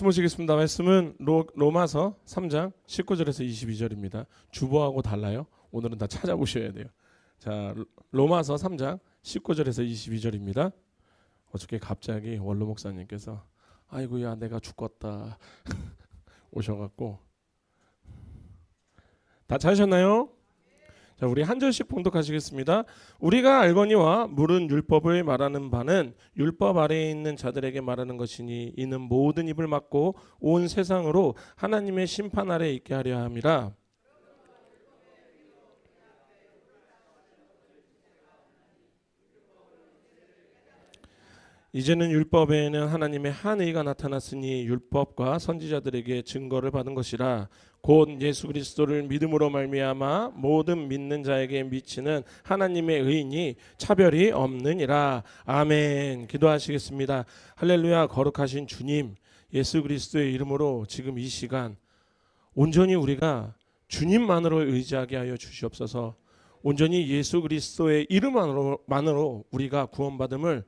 보시겠습니다. 말씀은 로마서 3장 19절에서 22절입니다. 주보하고 달라요. 오늘은 다 찾아보셔야 돼요. 자, 로마서 3장 19절에서 22절입니다. 어저께 갑자기 원로 목사님께서 아이고야 내가 죽겠다 오셔갖고 다 찾으셨나요? 자, 우리 한 절씩 봉독하시겠습니다. 우리가 알거니와 물은 율법을 말하는 바는 율법 아래에 있는 자들에게 말하는 것이니 이는 모든 입을 막고 온 세상으로 하나님의 심판 아래에 있게 하려 함이라. 이제는 율법에는 하나님의 한 의가 나타났으니 율법과 선지자들에게 증거를 받은 것이라. 곧 예수 그리스도를 믿음으로 말미암아 모든 믿는 자에게 미치는 하나님의 의인이 차별이 없느니라. 아멘. 기도하시겠습니다. 할렐루야. 거룩하신 주님, 예수 그리스도의 이름으로 지금 이 시간 온전히 우리가 주님만으로 의지하게 하여 주시옵소서. 온전히 예수 그리스도의 이름만으로 우리가 구원받음을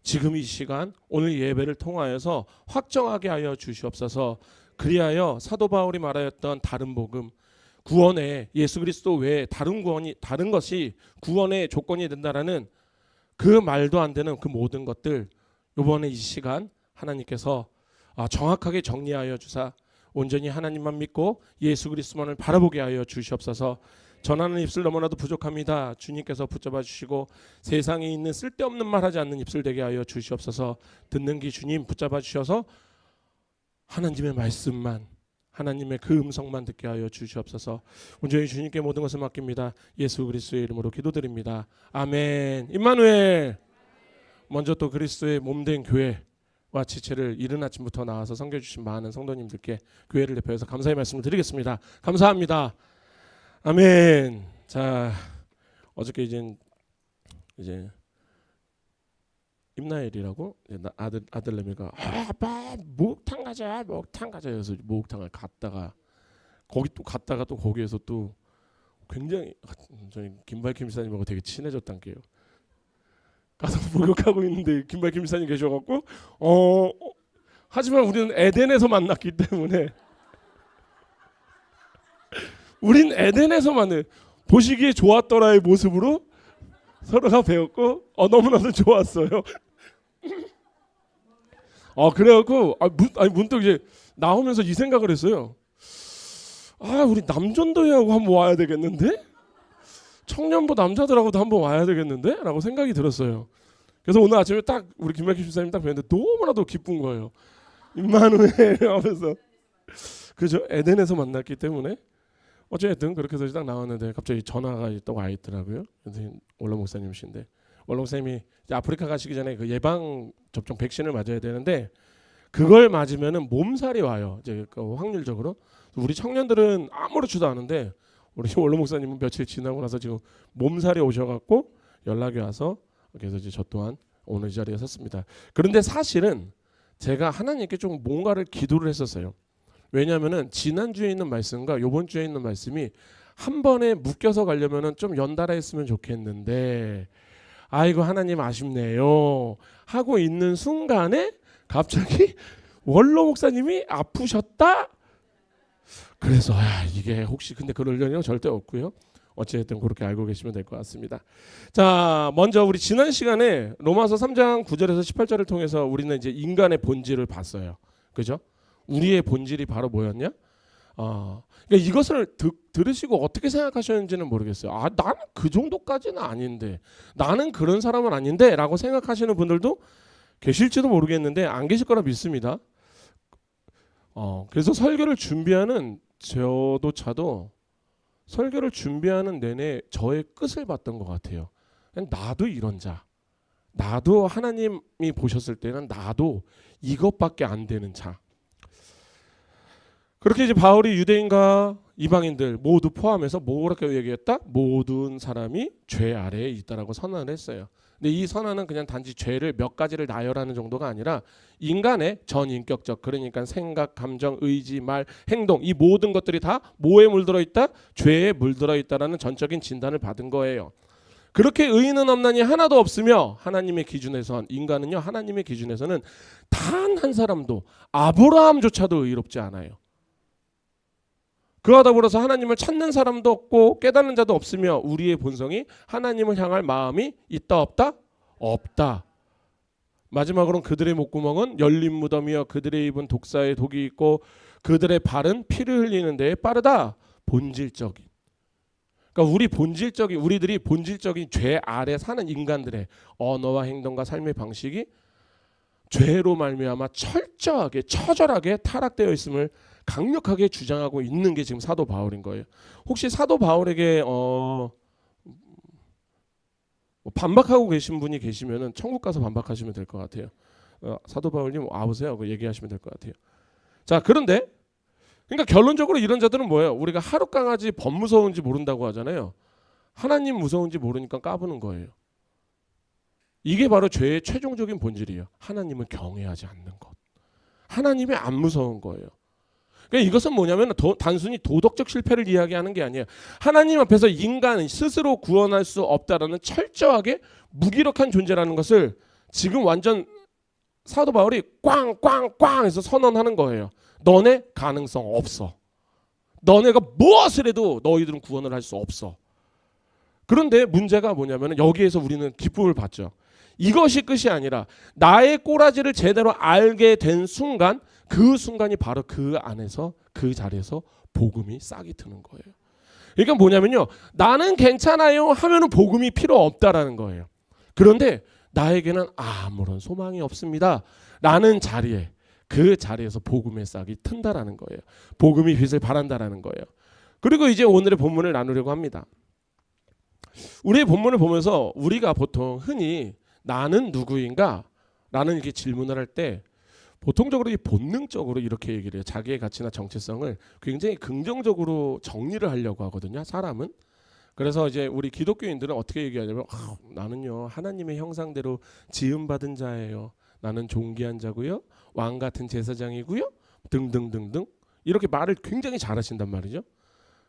지금 이 시간 오늘 예배를 통하여서 확정하게 하여 주시옵소서. 그리하여 사도 바울이 말하였던 다른 복음, 구원에 예수 그리스도 외에 다른 것이 구원의 조건이 된다라는 그 말도 안 되는 그 모든 것들 이번에 이 시간 하나님께서 정확하게 정리하여 주사 온전히 하나님만 믿고 예수 그리스도만을 바라보게 하여 주시옵소서. 전하는 입술 너무나도 부족합니다. 주님께서 붙잡아 주시고 세상에 있는 쓸데없는 말하지 않는 입술 되게 하여 주시옵소서. 듣는 귀 주님 붙잡아 주셔서 하나님의 말씀만, 하나님의 그 음성만 듣게 하여 주시옵소서. 온전히 주님께 모든 것을 맡깁니다. 예수 그리스도의 이름으로 기도드립니다. 아멘. 임마누엘. 먼저 또 그리스도의 몸된 교회와 지체를 이른 아침부터 나와서 섬겨주신 많은 성도님들께 교회를 대표해서 감사의 말씀을 드리겠습니다. 감사합니다. 아멘. 자, 어저께 이제 임나엘이라고 아들내미가 아빠 목욕탕 가자 그래서 목욕탕을 갔다가 또 거기에서 또 굉장히 저희 김발킴 지사님하고 되게 친해졌단 게요. 가서 목욕하고 있는데 김발킴 지사님 계셔갖고 하지만 우리는 에덴에서 만났기 때문에 우린 에덴에서 보시기에 좋았더라의 모습으로 서로가 배웠고 너무나도 좋았어요. 그래갖고 문득 이제 나오면서 이 생각을 했어요. 우리 남전도회하고 한번 와야 되겠는데? 청년부 남자들하고도 한번 와야 되겠는데? 라고 생각이 들었어요. 그래서 오늘 아침에 딱 우리 김학기 집사님 딱 뵀는데 너무나도 기쁜 거예요. 임마누엘 하면서 그죠? 에덴에서 만났기 때문에 어쨌든 그렇게 해서 딱 나왔는데 갑자기 전화가 또 와 있더라고요. 원로 목사님이신데 원로 목사님이 아프리카 가시기 전에 그 예방 접종 백신을 맞아야 되는데 그걸 맞으면은 몸살이 와요. 이제 그 확률적으로 우리 청년들은 아무렇지도 않은데 우리 원로 목사님은 며칠 지나고 나서 지금 몸살이 오셔갖고 연락이 와서 그래서 이제 저 또한 오늘 이 자리에 섰습니다. 그런데 사실은 제가 하나님께 좀 뭔가를 기도를 했었어요. 왜냐하면은 지난주에 있는 말씀과 이번 주에 있는 말씀이 한 번에 묶여서 가려면은 좀 연달아 했으면 좋겠는데 아이고 하나님 아쉽네요 하고 있는 순간에 갑자기 원로 목사님이 아프셨다. 그래서 이게 혹시 근데 그럴 일은 절대 없고요. 어쨌든 그렇게 알고 계시면 될 것 같습니다. 자, 먼저 우리 지난 시간에 로마서 3장 9절에서 18절을 통해서 우리는 이제 인간의 본질을 봤어요. 그죠? 우리의 본질이 바로 뭐였냐? 그러니까 이것을 들으시고 어떻게 생각하셨는지는 모르겠어요. 나는 그 정도까지는 아닌데, 나는 그런 사람은 아닌데 라고 생각하시는 분들도 계실지도 모르겠는데 안 계실 거라 믿습니다. 그래서 설교를 준비하는 저도 설교를 준비하는 내내 저의 끝을 봤던 것 같아요. 나도 이런 자, 나도 하나님이 보셨을 때는 나도 이것밖에 안 되는 자. 그렇게 이제 바울이 유대인과 이방인들 모두 포함해서 뭐라고 얘기했다? 모든 사람이 죄 아래에 있다라고 선언을 했어요. 근데 이 선언은 그냥 단지 죄를 몇 가지를 나열하는 정도가 아니라 인간의 전인격적, 그러니까 생각, 감정, 의지, 말, 행동 이 모든 것들이 다 뭐에 물들어 있다? 죄에 물들어 있다라는 전적인 진단을 받은 거예요. 그렇게 의인은 없나니 하나도 없으며 하나님의 기준에선 인간은요 하나님의 기준에서는 단 한 사람도 아브라함조차도 의롭지 않아요. 그와 더불어서 하나님을 찾는 사람도 없고 깨닫는 자도 없으며 우리의 본성이 하나님을 향할 마음이 있다 없다? 없다. 마지막으로는 그들의 목구멍은 열린 무덤이여 그들의 입은 독사의 독이 있고 그들의 발은 피를 흘리는 데에 빠르다. 본질적인. 그러니까 우리들이 본질적인 죄 아래 사는 인간들의 언어와 행동과 삶의 방식이 죄로 말미암아 철저하게 처절하게 타락되어 있음을 강력하게 주장하고 있는 게 지금 사도 바울인 거예요. 혹시 사도 바울에게 반박하고 계신 분이 계시면은 천국 가서 반박하시면 될 것 같아요. 사도 바울님 와보세요. 얘기하시면 될 것 같아요. 자, 그런데 그러니까 결론적으로 이런 자들은 뭐예요? 우리가 하루 강아지 범 무서운지 모른다고 하잖아요. 하나님 무서운지 모르니까 까부는 거예요. 이게 바로 죄의 최종적인 본질이에요. 하나님을 경외하지 않는 것. 하나님이 안 무서운 거예요. 그러니까 이것은 뭐냐면 단순히 도덕적 실패를 이야기하는 게 아니에요. 하나님 앞에서 인간은 스스로 구원할 수 없다라는 철저하게 무기력한 존재라는 것을 지금 완전 사도 바울이 꽝꽝꽝 해서 선언하는 거예요. 너네 가능성 없어. 너네가 무엇을 해도 너희들은 구원을 할 수 없어. 그런데 문제가 뭐냐면 여기에서 우리는 기쁨을 받죠. 이것이 끝이 아니라 나의 꼬라지를 제대로 알게 된 순간 그 순간이 바로 그 안에서 그 자리에서 복음이 싹이 트는 거예요. 그러니까 뭐냐면요. 나는 괜찮아요 하면은 복음이 필요 없다라는 거예요. 그런데 나에게는 아무런 소망이 없습니다. 라는 자리에 그 자리에서 복음의 싹이 튼다라는 거예요. 복음이 빛을 발한다라는 거예요. 그리고 이제 오늘의 본문을 나누려고 합니다. 우리의 본문을 보면서 우리가 보통 흔히 나는 누구인가? 라는 이렇게 질문을 할 때 보통적으로 본능적으로 이렇게 얘기를 해요. 자기의 가치나 정체성을 굉장히 긍정적으로 정리를 하려고 하거든요. 사람은. 그래서 이제 우리 기독교인들은 어떻게 얘기하냐면 나는요 하나님의 형상대로 지음받은 자예요. 나는 존귀한 자고요. 왕 같은 제사장이고요. 등등등등 이렇게 말을 굉장히 잘하신단 말이죠.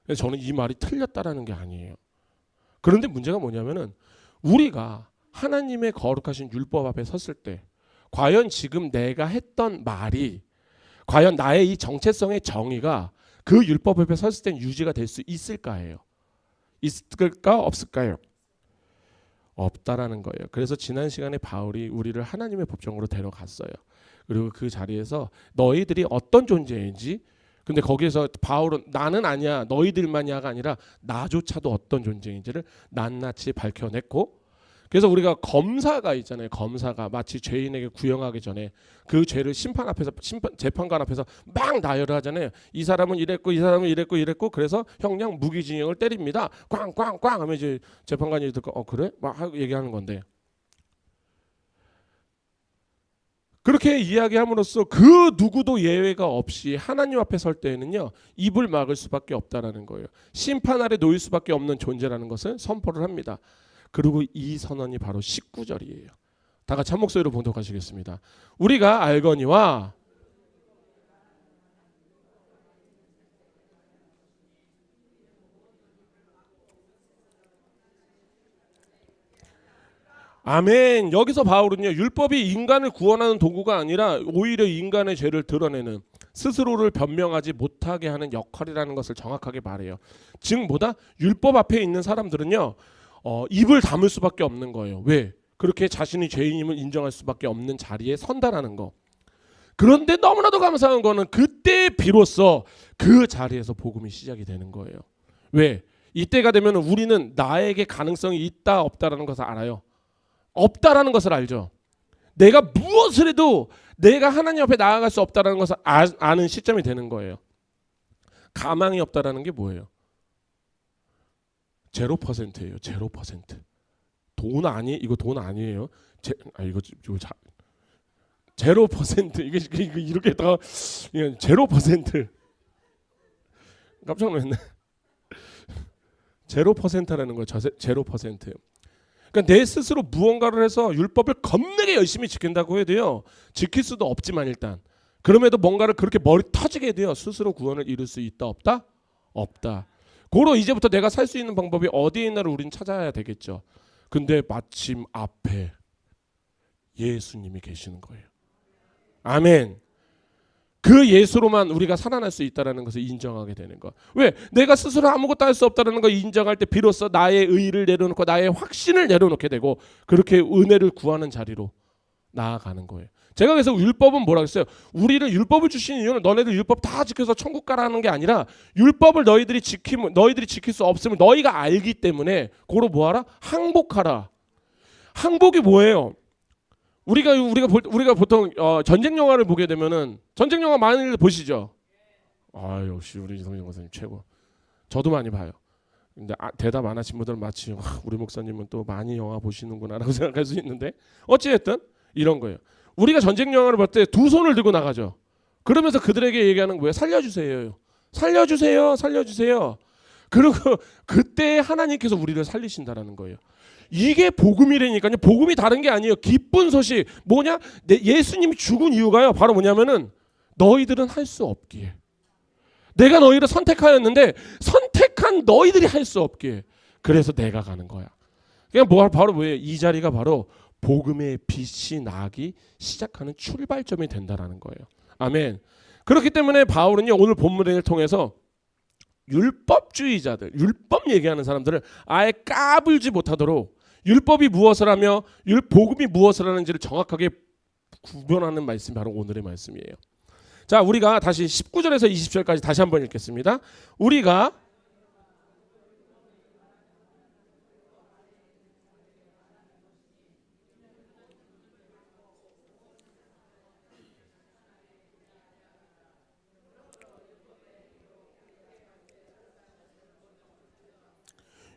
그래서 저는 이 말이 틀렸다라는 게 아니에요. 그런데 문제가 뭐냐면은 우리가 하나님의 거룩하신 율법 앞에 섰을 때 과연 지금 내가 했던 말이 과연 나의 이 정체성의 정의가 그 율법 앞에 섰을 땐 유지가 될 수 있을까요? 있을까 없을까요? 없다라는 거예요. 그래서 지난 시간에 바울이 우리를 하나님의 법정으로 데려갔어요. 그리고 그 자리에서 너희들이 어떤 존재인지 근데 거기에서 바울은 나는 아니야 너희들만이야가 아니라 나조차도 어떤 존재인지를 낱낱이 밝혀냈고 그래서 우리가 검사가 있잖아요. 검사가 마치 죄인에게 구형하기 전에 그 죄를 재판관 앞에서 막 나열을 하잖아요. 이 사람은 이랬고 이 사람은 이랬고 그래서 형량 무기징역을 때립니다. 꽝꽝꽝 하면 이제 재판관이 듣고 그래? 막 얘기하는 건데 그렇게 이야기함으로써 그 누구도 예외가 없이 하나님 앞에 설 때에는요 입을 막을 수밖에 없다라는 거예요. 심판 아래 놓일 수밖에 없는 존재라는 것을 선포를 합니다. 그리고 이 선언이 바로 19절이에요. 다 같이 한 목소리로 봉독하시겠습니다. 우리가 알거니와 아멘. 여기서 바울은요 율법이 인간을 구원하는 도구가 아니라 오히려 인간의 죄를 드러내는 스스로를 변명하지 못하게 하는 역할이라는 것을 정확하게 말해요. 즉 뭐다? 율법 앞에 있는 사람들은요 입을 다물 수밖에 없는 거예요. 왜? 그렇게 자신이 죄인임을 인정할 수밖에 없는 자리에 선다라는 거. 그런데 너무나도 감사한 거는 그때 비로소 그 자리에서 복음이 시작이 되는 거예요. 왜? 이때가 되면 우리는 나에게 가능성이 있다 없다라는 것을 알아요. 없다라는 것을 알죠. 내가 무엇을 해도 내가 하나님 앞에 나아갈 수 없다라는 것을 아는 시점이 되는 거예요. 가망이 없다라는 게 뭐예요? 0%예요. 0%. 이거 돈 아니에요. 0%. 이게 이렇게 다 0%. 깜짝 놀랐네. 0%라는 거예요. 0%예요. 그러니까 내 스스로 무언가를 해서 율법을 겁나게 열심히 지킨다고 해도요. 지킬 수도 없지만 일단 그럼에도 뭔가를 그렇게 머리 터지게 돼요. 스스로 구원을 이룰 수 있다 없다? 없다. 고로 이제부터 내가 살 수 있는 방법이 어디에 있나를 우리는 찾아야 되겠죠. 근데 마침 앞에 예수님이 계시는 거예요. 아멘. 그 예수로만 우리가 살아날 수 있다는 것을 인정하게 되는 거. 왜? 내가 스스로 아무것도 할 수 없다는 걸 인정할 때 비로소 나의 의를 내려놓고 나의 확신을 내려놓게 되고 그렇게 은혜를 구하는 자리로 나아가는 거예요. 제가 그래서 율법은 뭐라고 했어요? 우리를 율법을 주신 이유는 너네들 율법 다 지켜서 천국 가라는 게 아니라 율법을 너희들이 지킬 수 없음을 너희가 알기 때문에 고로 뭐하라? 항복하라. 항복이 뭐예요? 우리가 보통 전쟁 영화를 보게 되면은 전쟁 영화 많이들 보시죠. 아 역시 우리 이성영 목사님 최고. 저도 많이 봐요. 근데 대답 안 하신 분들은 마치 우리 목사님은 또 많이 영화 보시는구나라고 생각할 수 있는데 어찌됐든 이런 거예요. 우리가 전쟁 영화를 볼 때 두 손을 들고 나가죠. 그러면서 그들에게 얘기하는 거예요. 살려주세요. 살려주세요. 살려주세요. 그리고 그때 하나님께서 우리를 살리신다라는 거예요. 이게 복음이라니까요. 복음이 다른 게 아니에요. 기쁜 소식 뭐냐? 예수님이 죽은 이유가요. 바로 뭐냐면은 너희들은 할 수 없기에. 내가 너희를 선택하였는데 선택한 너희들이 할 수 없기에. 그래서 내가 가는 거야. 그냥 바로 뭐예요? 이 자리가 바로 복음의 빛이 나기 시작하는 출발점이 된다라는 거예요. 아멘. 그렇기 때문에 바울은요 오늘 본문을 통해서 율법주의자들, 율법 얘기하는 사람들을 아예 까불지 못하도록 율법이 무엇을 하며 복음이 무엇을 하는지를 정확하게 구별하는 말씀이 바로 오늘의 말씀이에요. 자, 우리가 다시 19절에서 20절까지 다시 한번 읽겠습니다. 우리가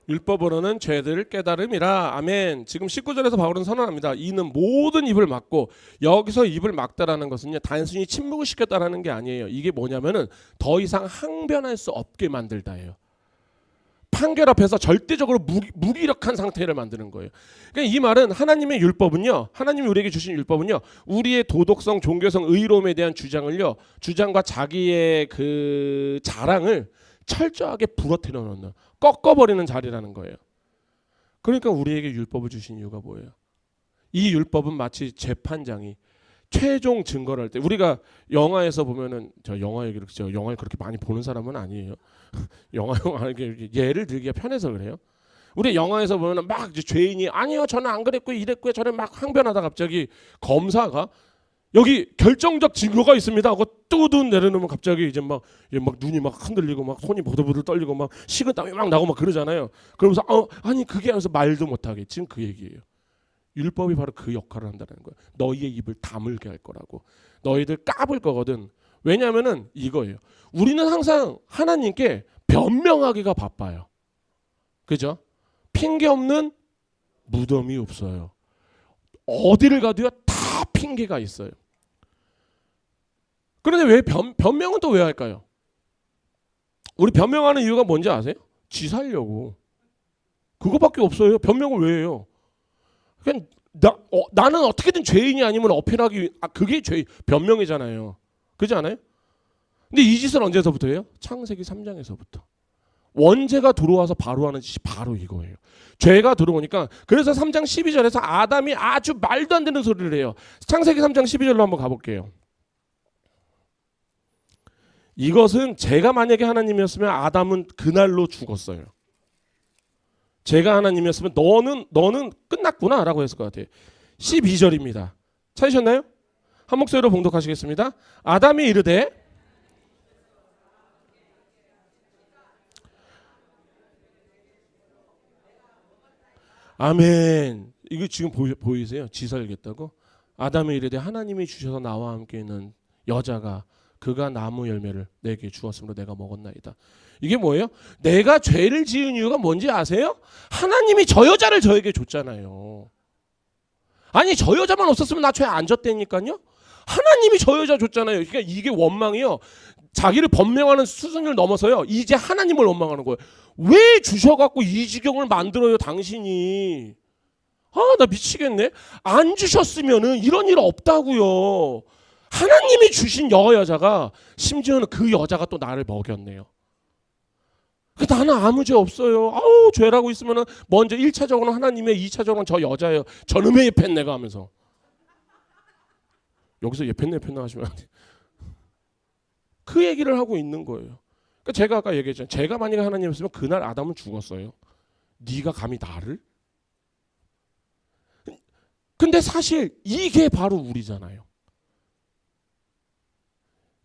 율법으로는 죄들을 깨달음이라. 아멘. 지금 19절에서 바울은 선언합니다. 이는 모든 입을 막고, 여기서 입을 막다라는 것은요 단순히 침묵을 시켰다라는 게 아니에요. 이게 뭐냐면은 더 이상 항변할 수 없게 만들다예요. 판결 앞에서 절대적으로 무기력한 상태를 만드는 거예요. 그러니까 이 말은 하나님의 율법은요, 하나님이 우리에게 주신 율법은요, 우리의 도덕성, 종교성, 의로움에 대한 주장과 자기의 그 자랑을 철저하게 부러뜨려 놓는, 꺾어버리는 자리라는 거예요. 그러니까 우리에게 율법을 주신 이유가 뭐예요? 이 율법은 마치 재판장이 최종 증거를 할 때, 우리가 영화에서 보면은, 저 영화 얘기를 영화를 그렇게 많이 보는 사람은 아니에요. 영화 예를 들기가 편해서 그래요. 우리 영화에서 보면은 막 죄인이 아니요 저는 안 그랬고요 이랬고요 저는 막 항변하다 갑자기 검사가 여기 결정적 증거가 있습니다 하고 뚜둔 내려놓으면 갑자기 이제 막 눈이 막 흔들리고 막 손이 보들보들 떨리고 막 식은땀이 막 나고 막 그러잖아요. 그러면서 아니 그게 하면서 말도 못하게. 지금 그 얘기예요. 율법이 바로 그 역할을 한다는 거예요. 너희의 입을 다물게 할 거라고. 너희들 까불 거거든. 왜냐하면은 이거예요. 우리는 항상 하나님께 변명하기가 바빠요. 그죠? 핑계 없는 무덤이 없어요. 어디를 가도요 다 핑계가 있어요. 그런데 왜 변명은 또 왜 할까요? 우리 변명하는 이유가 뭔지 아세요? 지 살려고. 그거밖에 없어요. 변명을 왜 해요? 그냥 나는 어떻게든 죄인이 아니면 어필하기, 그게 변명이잖아요. 그렇지 않아요? 근데 이 짓을 언제서부터 해요? 창세기 3장에서부터. 원죄가 들어와서 바로 하는 짓이 바로 이거예요. 죄가 들어오니까. 그래서 3장 12절에서 아담이 아주 말도 안 되는 소리를 해요. 창세기 3장 12절로 한번 가볼게요. 이것은 제가 만약에 하나님이었으면 아담은 그날로 죽었어요. 제가 하나님이었으면 너는 끝났구나 라고 했을 것 같아요. 12절입니다. 찾으셨나요? 한 목소리로 봉독하시겠습니다. 아담이 이르되 아멘. 이거 지금 보이세요? 지 살겠다고? 아담이 이르되 하나님이 주셔서 나와 함께 있는 여자가 그가 나무 열매를 내게 주었으므로 내가 먹었나이다. 이게 뭐예요? 내가 죄를 지은 이유가 뭔지 아세요? 하나님이 저 여자를 저에게 줬잖아요. 아니 저 여자만 없었으면 나 죄 안 졌다니까요. 하나님이 저 여자 줬잖아요. 그러니까 이게 원망이요. 자기를 변명하는 수준을 넘어서요. 이제 하나님을 원망하는 거예요. 왜 주셔갖고 이 지경을 만들어요 당신이. 나 미치겠네. 안 주셨으면은 이런 일 없다고요. 하나님이 주신 여자가 심지어는 그 여자가 또 나를 먹였네요. 나는 아무 죄 없어요. 아우 죄라고 있으면은 먼저 1차적으로는 하나님의 2차적으로는 저 여자예요. 저놈의 예편내가 하면서 여기서 예편내 하시면 안 돼. 그 얘기를 하고 있는 거예요. 그러니까 제가 아까 얘기했잖아요. 제가 만약에 하나님이었으면 그날 아담은 죽었어요. 네가 감히 나를? 근데 사실 이게 바로 우리잖아요.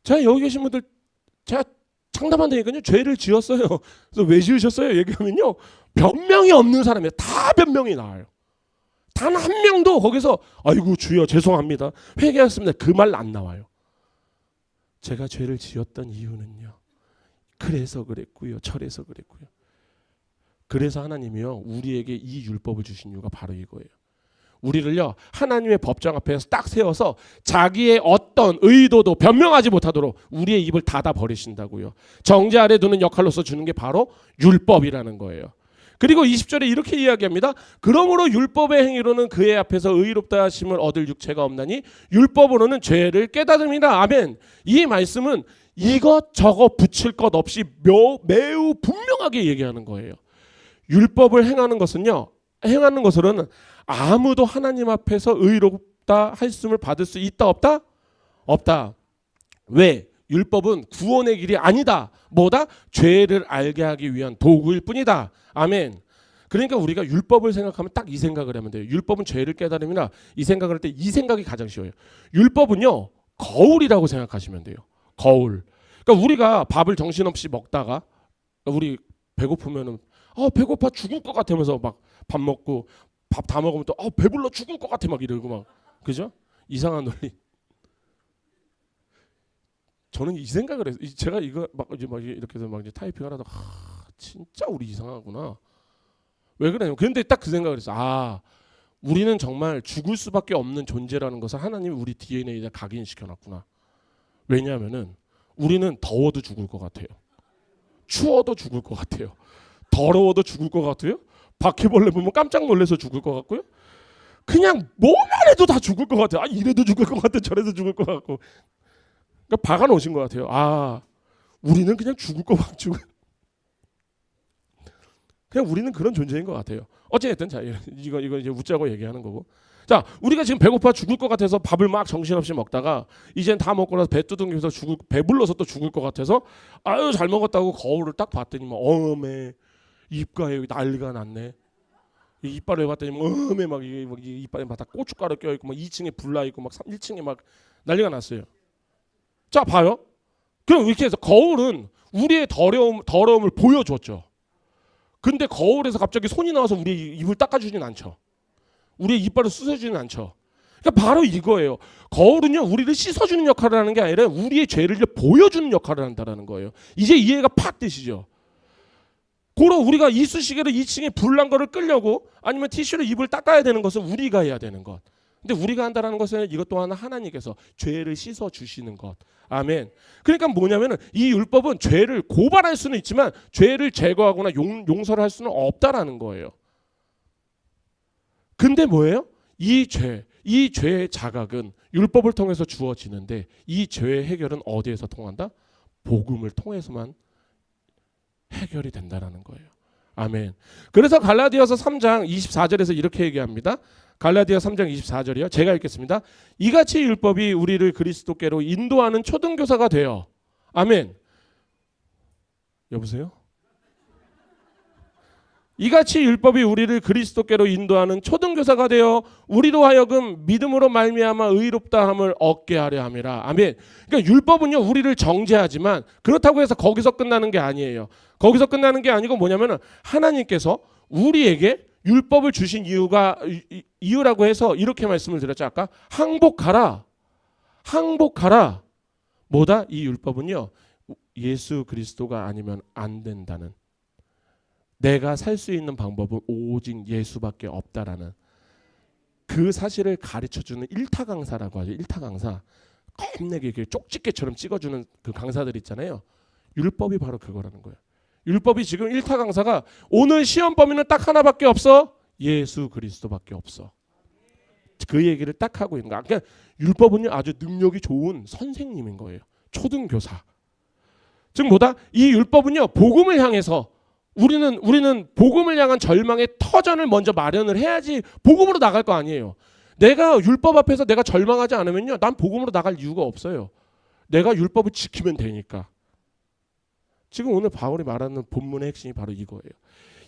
제가 여기 계신 분들 제가 장담한다니까요. 죄를 지었어요. 그래서 왜 지으셨어요? 얘기하면요. 변명이 없는 사람이에요. 다 변명이 나와요. 단 한 명도 거기서 아이고 주여 죄송합니다. 회개했습니다. 그 말 안 나와요. 제가 죄를 지었던 이유는요. 그래서 그랬고요. 저래서 그랬고요. 그래서 하나님이요. 우리에게 이 율법을 주신 이유가 바로 이거예요. 우리를요. 하나님의 법정 앞에서 딱 세워서 자기의 어떤 의도도 변명하지 못하도록 우리의 입을 닫아 버리신다고요. 정죄 아래 두는 역할로서 주는 게 바로 율법이라는 거예요. 그리고 20절에 이렇게 이야기합니다. 그러므로 율법의 행위로는 그의 앞에서 의롭다 하심을 얻을 육체가 없나니 율법으로는 죄를 깨닫음이라. 아멘. 이 말씀은 이것저것 붙일 것 없이 매우 분명하게 얘기하는 거예요. 율법을 행하는 것은요. 행하는 것으로는 아무도 하나님 앞에서 의롭다 하심을 받을 수 있다 없다? 없다. 왜? 율법은 구원의 길이 아니다. 뭐다? 죄를 알게 하기 위한 도구일 뿐이다. 아멘. 그러니까 우리가 율법을 생각하면 딱 이 생각을 하면 돼요. 율법은 죄를 깨달음이나 이 생각을 할 때 이 생각이 가장 쉬워요. 율법은요. 거울이라고 생각하시면 돼요. 거울. 그러니까 우리가 밥을 정신없이 먹다가 우리 배고프면은 배고파 죽을 것 같으면서 막 밥 먹고 밥 다 먹으면 또 배불러 죽을 것 같아 막 이러고 막 그죠? 이상한 논리. 저는 이 생각을 해서 제가 이거 막 이렇게 해서 막 이제 타이핑을 하다가 진짜 우리 이상하구나. 왜 그래요? 그런데 딱 그 생각을 했어. 우리는 정말 죽을 수밖에 없는 존재라는 것을 하나님이 우리 DNA에 각인시켜놨구나. 왜냐하면은 우리는 더워도 죽을 것 같아요. 추워도 죽을 것 같아요. 더러워도 죽을 것 같아요. 바퀴벌레 보면 깜짝 놀라서 죽을 것 같고요. 그냥 뭐만 해도 다 죽을 것 같아요. 이래도 죽을 것 같아. 저래도 죽을 것 같고. 그러니까 박아 놓으신 것 같아요. 우리는 그냥 죽을 것 같고. 그냥 우리는 그런 존재인 것 같아요. 어쨌든 자 이거 이제 웃자고 얘기하는 거고. 자 우리가 지금 배고파 죽을 것 같아서 밥을 막 정신없이 먹다가 이젠 다 먹고 나서 배 두둥겨서 배불러서 또 죽을 것 같아서 잘 먹었다고 거울을 딱 봤더니 막 어메 입가에 난리가 났네. 이빨을 봤더니 어메 막 이게 이빨에 막 다 고춧가루 껴 있고 막 2층에 불나 있고 막 1층에 막 난리가 났어요. 자 봐요. 그럼 이렇게 해서 거울은 우리의 더러움을 보여줬죠. 근데 거울에서 갑자기 손이 나와서 우리 입을 닦아주진 않죠. 우리의 이빨을 씻어주진 않죠. 그러니까 바로 이거예요. 거울은요 우리를 씻어주는 역할을 하는 게 아니라 우리의 죄를 보여주는 역할을 한다는 거예요. 이제 이해가 팍 되시죠. 고로 우리가 이쑤시개로 2층에 불난 거를 끌려고 아니면 티슈로 입을 닦아야 되는 것은 우리가 해야 되는 것. 근데 우리가 한다는 것은 이것 또한 하나님께서 죄를 씻어 주시는 것. 아멘. 그러니까 뭐냐면은 이 율법은 죄를 고발할 수는 있지만 죄를 제거하거나 용서를 할 수는 없다라는 거예요. 근데 뭐예요? 이 죄의 자각은 율법을 통해서 주어지는데 이 죄의 해결은 어디에서 통한다? 복음을 통해서만 해결이 된다라는 거예요. 아멘. 그래서 갈라디아서 3장 24절에서 이렇게 얘기합니다. 갈라디아 3장 24절이요. 제가 읽겠습니다. 이같이 율법이 우리를 그리스도께로 인도하는 초등교사가 되어. 아멘. 여보세요? 이같이 율법이 우리를 그리스도께로 인도하는 초등교사가 되어 우리로 하여금 믿음으로 말미암아 의롭다함을 얻게 하려 함이라. 아멘. 그러니까 율법은요 우리를 정죄하지만 그렇다고 해서 거기서 끝나는 게 아니에요. 거기서 끝나는 게 아니고 뭐냐면은 하나님께서 우리에게 율법을 주신 이유라고 해서 이렇게 말씀을 드렸죠. 아까 항복하라. 뭐다? 이 율법은요 예수 그리스도가 아니면 안 된다는, 내가 살 수 있는 방법은 오직 예수밖에 없다라는 그 사실을 가르쳐주는 일타 강사라고 하죠. 일타 강사. 겁내게 쪽집게처럼 찍어주는 그 강사들 있잖아요. 율법이 바로 그거라는 거예요. 율법이 지금 일타 강사가 오늘 시험 범위는 딱 하나밖에 없어. 예수 그리스도밖에 없어. 그 얘기를 딱 하고 있는 거야. 그러니까 율법은요 아주 능력이 좋은 선생님인 거예요. 초등교사. 즉 뭐다? 이 율법은요 복음을 향해서 우리는 복음을 향한 절망의 터전을 먼저 마련을 해야지 복음으로 나갈 거 아니에요. 내가 율법 앞에서 내가 절망하지 않으면요, 난 복음으로 나갈 이유가 없어요. 내가 율법을 지키면 되니까. 지금 오늘 바울이 말하는 본문의 핵심이 바로 이거예요.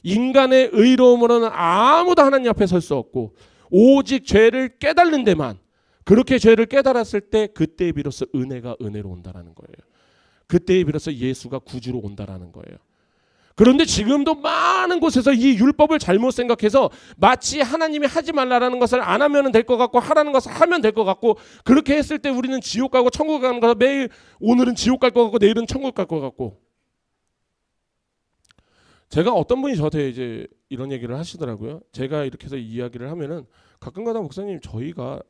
인간의 의로움으로는 아무도 하나님 앞에 설 수 없고 오직 죄를 깨달는 데만, 그렇게 죄를 깨달았을 때 그때에 비로소 은혜가 은혜로 온다라는 거예요. 그때에 비로소 예수가 구주로 온다라는 거예요. 그런데 지금도 많은 곳에서 이 율법을 잘못 생각해서 마치 하나님이 하지 말라는 것을 안 하면 될 것 같고 하라는 것을 하면 될 것 같고, 그렇게 했을 때 우리는 지옥 가고 천국 가는 거서 매일 오늘은 지옥 갈 것 같고 내일은 천국 갈 것 같고. 제가 어떤 분이 저한테 이제 이런 얘기를 하시더라고요. 제가 이렇게 해서 이야기를 하면은 가끔가다 목사님 저희가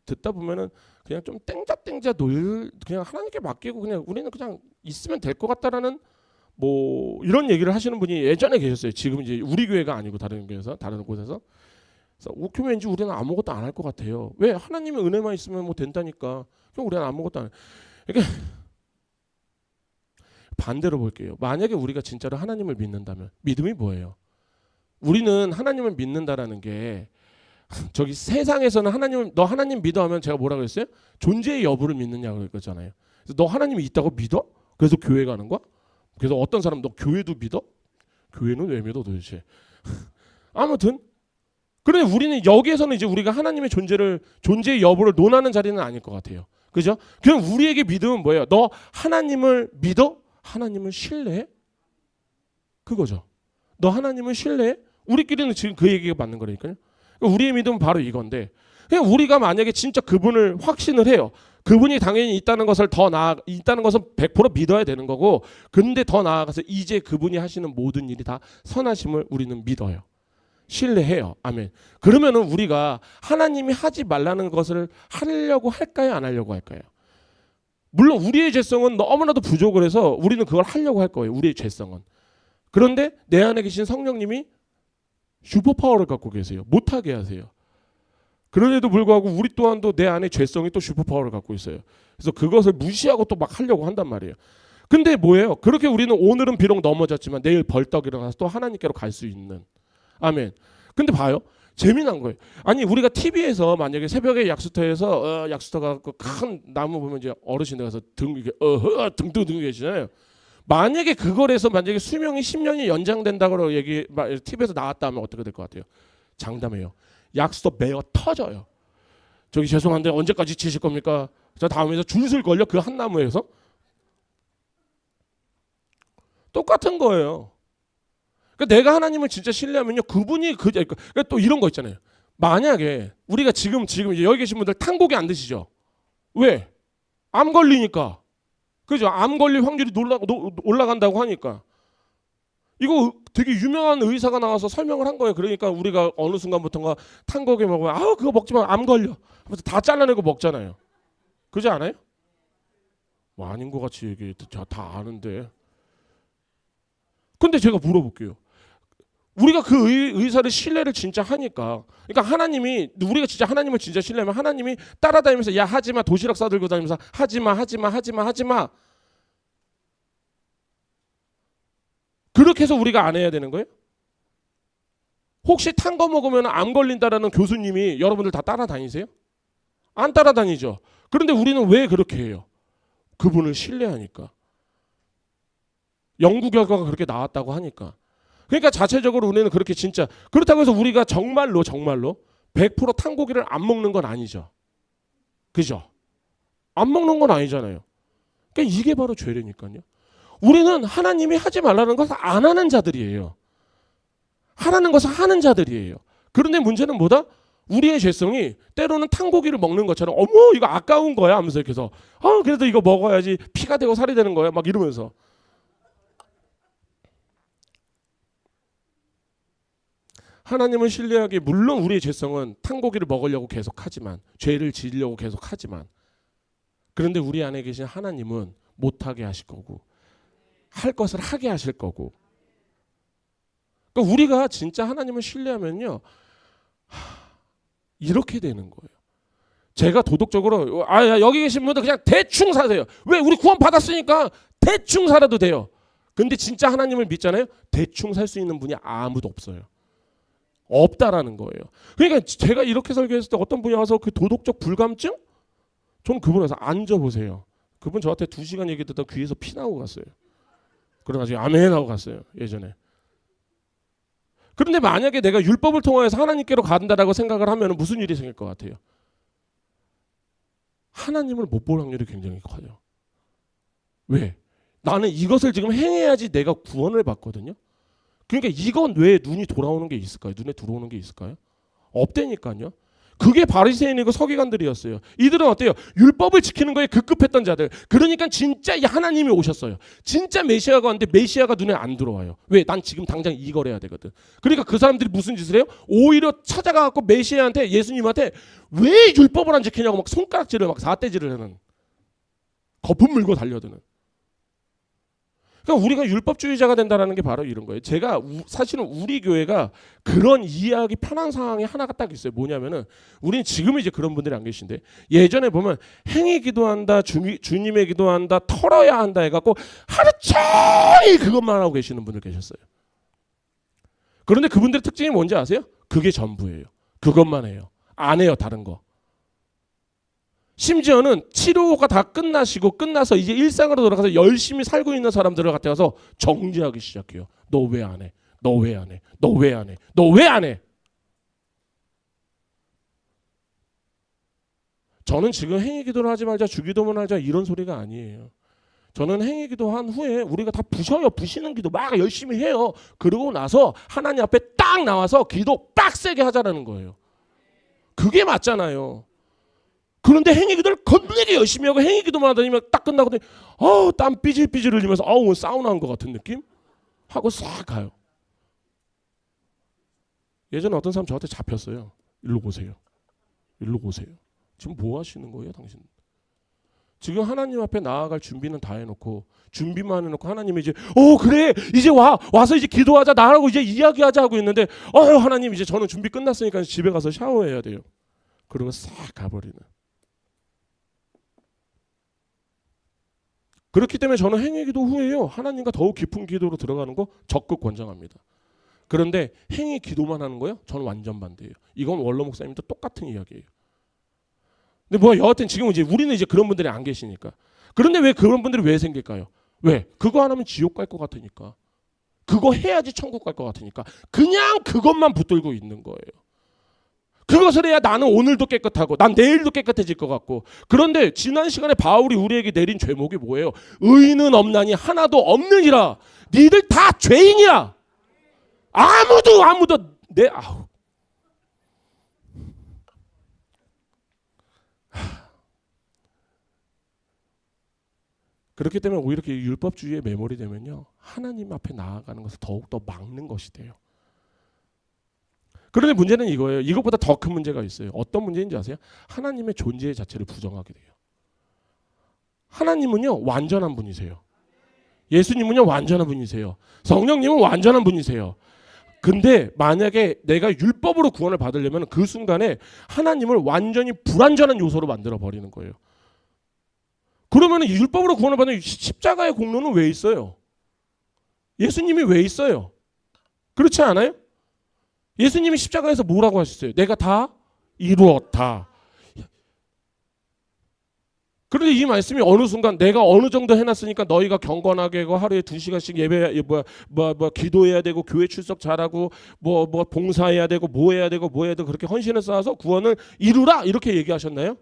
듣다 보면은 그냥 좀 땡자땡자 그냥 하나님께 맡기고 그냥 우리는 그냥 있으면 될 것 같다라는 뭐 이런 얘기를 하시는 분이 예전에 계셨어요. 지금 이제 우리 교회가 아니고 다른 교회에서, 다른 곳에서. 그래서 옥교면인지 우리는 아무것도 안 할 것 같아요. 왜? 하나님의 은혜만 있으면 뭐 된다니까. 그럼 우리는 아무것도 안 해. 그러니까 반대로 볼게요. 만약에 우리가 진짜로 하나님을 믿는다면, 믿음이 뭐예요? 우리는 하나님을 믿는다라는 게, 저기 세상에서는 너 하나님 믿어 하면 제가 뭐라 그랬어요? 존재의 여부를 믿느냐고 그랬잖아요. 그래서 너 하나님이 있다고 믿어? 그래서 교회 가는 거야? 그래서 어떤 사람 너 교회도 믿어? 교회는 왜 믿어 도대체? 아무튼 그런데 우리는 여기에서는 이제 우리가 하나님의 존재의 여부를 논하는 자리는 아닐 것 같아요. 그죠? 그럼 우리에게 믿음은 뭐예요? 너 하나님을 믿어? 하나님을 신뢰해? 그거죠. 너 하나님을 신뢰해? 우리끼리는 지금 그 얘기가 맞는 거라니까요. 우리의 믿음은 바로 이건데, 그냥 우리가 만약에 진짜 그분을 확신을 해요. 그분이 당연히 있다는 것을 있다는 것은 100% 믿어야 되는 거고, 근데 더 나아가서 이제 그분이 하시는 모든 일이 다 선하심을 우리는 믿어요. 신뢰해요. 아멘. 그러면은 우리가 하나님이 하지 말라는 것을 하려고 할까요? 안 하려고 할까요? 물론 우리의 죄성은 너무나도 부족을 해서 우리는 그걸 하려고 할 거예요. 우리의 죄성은. 그런데 내 안에 계신 성령님이 슈퍼파워를 갖고 계세요. 못하게 하세요. 그런데도 불구하고 우리 또한도 내 안에 죄성이 또 슈퍼파워를 갖고 있어요. 그래서 그것을 무시하고 또 막 하려고 한단 말이에요. 근데 뭐예요? 그렇게 우리는 오늘은 비록 넘어졌지만 내일 벌떡 일어나서 또 하나님께로 갈 수 있는. 아멘. 근데 봐요. 재미난 거예요. 아니 우리가 TV에서 만약에 새벽에 약수터에서 약수터가 그 큰 나무 보면 이제 어르신들 가서 등 뜨고 계시잖아요. 만약에 그거에서 만약에 수명이 10년이 연장된다고 TV에서 나왔다면 어떻게 될 것 같아요? 장담해요. 약수터 매어 터져요. 저기 죄송한데 언제까지 치실 겁니까? 저 다음에서 줄을 걸려 그 한 나무에서. 똑같은 거예요. 그러니까 내가 하나님을 진짜 신뢰하면요, 그분이 그러니까 또 이런 거 있잖아요. 만약에 우리가 지금 이제 여기 계신 분들 탄고기 안 드시죠? 왜? 암 걸리니까. 그죠? 암 걸릴 확률이 올라간다고 하니까. 이거 되게 유명한 의사가 나와서 설명을 한 거예요. 그러니까 우리가 어느 순간부터가 탄고기 먹으면 그거 먹지 마, 암 걸려. 하면서 다 잘라내고 먹잖아요. 그렇지 않아요? 뭐 아닌 것 같이 얘기해. 다 아는데. 근데 제가 물어볼게요. 우리가 그 의사를 신뢰를 진짜 하니까, 그러니까 하나님이, 우리가 진짜 하나님을 진짜 신뢰하면 하나님이 따라다니면서 야 하지마, 도시락 싸들고 다니면서 하지마. 그렇게 해서 우리가 안 해야 되는 거예요? 혹시 탄 거 먹으면 암 걸린다라는 교수님이 여러분들 다 따라다니세요? 안 따라다니죠. 그런데 우리는 왜 그렇게 해요? 그분을 신뢰하니까. 연구 결과가 그렇게 나왔다고 하니까. 그러니까 자체적으로 우리는 그렇게 진짜, 그렇다고 해서 우리가 정말로 100% 탄고기를 안 먹는 건 아니죠. 그죠? 안 먹는 건 아니잖아요. 그러니까 이게 바로 죄라니까요. 우리는 하나님이 하지 말라는 것을 안 하는 자들이에요. 하라는 것을 하는 자들이에요. 그런데 문제는 뭐다? 우리의 죄성이 때로는 탄고기를 먹는 것처럼 어머 이거 아까운 거야 하면서 이렇게 해서 그래도 이거 먹어야지 피가 되고 살이 되는 거야 막 이러면서. 하나님을 신뢰하기, 물론 우리의 죄성은 탄고기를 먹으려고 계속하지만, 죄를 지으려고 계속하지만, 그런데 우리 안에 계신 하나님은 못하게 하실 거고 할 것을 하게 하실 거고. 그러니까 우리가 진짜 하나님을 신뢰하면요, 이렇게 되는 거예요. 제가 도덕적으로 여기 계신 분들 그냥 대충 사세요. 왜? 우리 구원 받았으니까 대충 살아도 돼요. 근데 진짜 하나님을 믿잖아요. 대충 살 수 있는 분이 아무도 없어요. 없다라는 거예요. 그러니까 제가 이렇게 설교했을 때 어떤 분이 와서 그 도덕적 불감증? 저는 그분 와서 앉아보세요. 그분 저한테 2시간 얘기 듣다 귀에서 피 나오고 갔어요. 그래가지고 아멘 하고 갔어요. 예전에. 그런데 만약에 내가 율법을 통해서 하나님께로 간다라고 생각을 하면 무슨 일이 생길 것 같아요? 하나님을 못 볼 확률이 굉장히 커요. 왜? 나는 이것을 지금 행해야지 내가 구원을 받거든요. 그러니까 이건 왜 눈이 돌아오는 게 있을까요? 눈에 들어오는 게 있을까요? 없다니까요. 그게 바리새인이고 서기관들이었어요. 이들은 어때요? 율법을 지키는 거에 급급했던 자들. 그러니까 진짜 이 하나님이 오셨어요. 진짜 메시아가 왔는데 메시아가 눈에 안 들어와요. 왜? 난 지금 당장 이걸 해야 되거든. 그러니까 그 사람들이 무슨 짓을 해요? 오히려 찾아가갖고 메시아한테, 예수님한테 왜 율법을 안 지키냐고 막 손가락질을 막 사태질을 하는, 거품 물고 달려드는. 그러니까 우리가 율법주의자가 된다는 게 바로 이런 거예요. 제가 사실은 우리 교회가 그런 이해하기 편한 상황이 하나가 딱 있어요. 뭐냐면은 우리는 지금 이제 그런 분들이 안 계신데, 예전에 보면 행위 기도한다, 주님의 기도한다, 털어야 한다 해갖고 하루 종일 그것만 하고 계시는 분들 계셨어요. 그런데 그분들의 특징이 뭔지 아세요? 그게 전부예요. 그것만 해요. 안 해요, 다른 거. 심지어는 치료가 다 끝나서 이제 일상으로 돌아가서 열심히 살고 있는 사람들을 갖다 가서 정죄하기 시작해요. 너 왜 안 해? 너 왜 안 해? 너 왜 안 해? 너 왜 안 해? 저는 지금 행위 기도를 하지 말자, 주기도만 하자 이런 소리가 아니에요. 저는 행위 기도한 후에 우리가 다 부셔요. 부시는 기도 막 열심히 해요. 그러고 나서 하나님 앞에 딱 나와서 기도 빡세게 하자라는 거예요. 그게 맞잖아요. 그런데 행위기도를 겁나게 열심히 하고 행위기도만 하더니 딱 끝나고 땀 삐질삐질 흘리면서 사우나 한 것 같은 느낌? 하고 싹 가요. 예전에 어떤 사람 저한테 잡혔어요. 일로 오세요. 일로 오세요. 지금 뭐 하시는 거예요, 당신? 지금 하나님 앞에 나아갈 준비는 다 해놓고, 준비만 해놓고 하나님이 이제 그래 이제 와서 이제 기도하자, 나하고 이제 이야기하자 하고 있는데 하나님 이제 저는 준비 끝났으니까 집에 가서 샤워해야 돼요. 그러고 싹 가버리는. 그렇기 때문에 저는 행위기도 후에요, 하나님과 더욱 깊은 기도로 들어가는 거 적극 권장합니다. 그런데 행위 기도만 하는 거요? 저는 완전 반대예요. 이건 원로 목사님도 똑같은 이야기예요. 근데 여하튼 지금 이제 우리는 이제 그런 분들이 안 계시니까. 그런데 왜 그런 분들이 왜 생길까요? 왜? 그거 안 하면 지옥 갈 것 같으니까. 그거 해야지 천국 갈 것 같으니까. 그냥 그것만 붙들고 있는 거예요. 그것을 해야 나는 오늘도 깨끗하고 난 내일도 깨끗해질 것 같고. 그런데 지난 시간에 바울이 우리에게 내린 죄목이 뭐예요? 의인은 없나니 하나도 없느니라. 니들 다 죄인이야. 아무도 그렇기 때문에 오히려 이렇게 율법주의에 매몰이 되면요, 하나님 앞에 나아가는 것을 더욱더 막는 것이 돼요. 그런데 문제는 이거예요. 이것보다 더 큰 문제가 있어요. 어떤 문제인지 아세요? 하나님의 존재 자체를 부정하게 돼요. 하나님은요 완전한 분이세요. 예수님은요 완전한 분이세요. 성령님은 완전한 분이세요. 근데 만약에 내가 율법으로 구원을 받으려면 그 순간에 하나님을 완전히 불완전한 요소로 만들어 버리는 거예요. 그러면 율법으로 구원을 받는 십자가의 공로는 왜 있어요? 예수님이 왜 있어요? 그렇지 않아요? 예수님이 십자가에서 뭐라고 하셨어요? 내가 다 이루었다. 그런데 이 말씀이 어느 순간 내가 어느 정도 해놨으니까 너희가 경건하게 하루에 2시간씩 예배 기도해야 되고 교회 출석 잘하고 봉사해야 되고 뭐 해야 되고 그렇게 헌신을 쌓아서 구원을 이루라 이렇게 얘기하셨나요?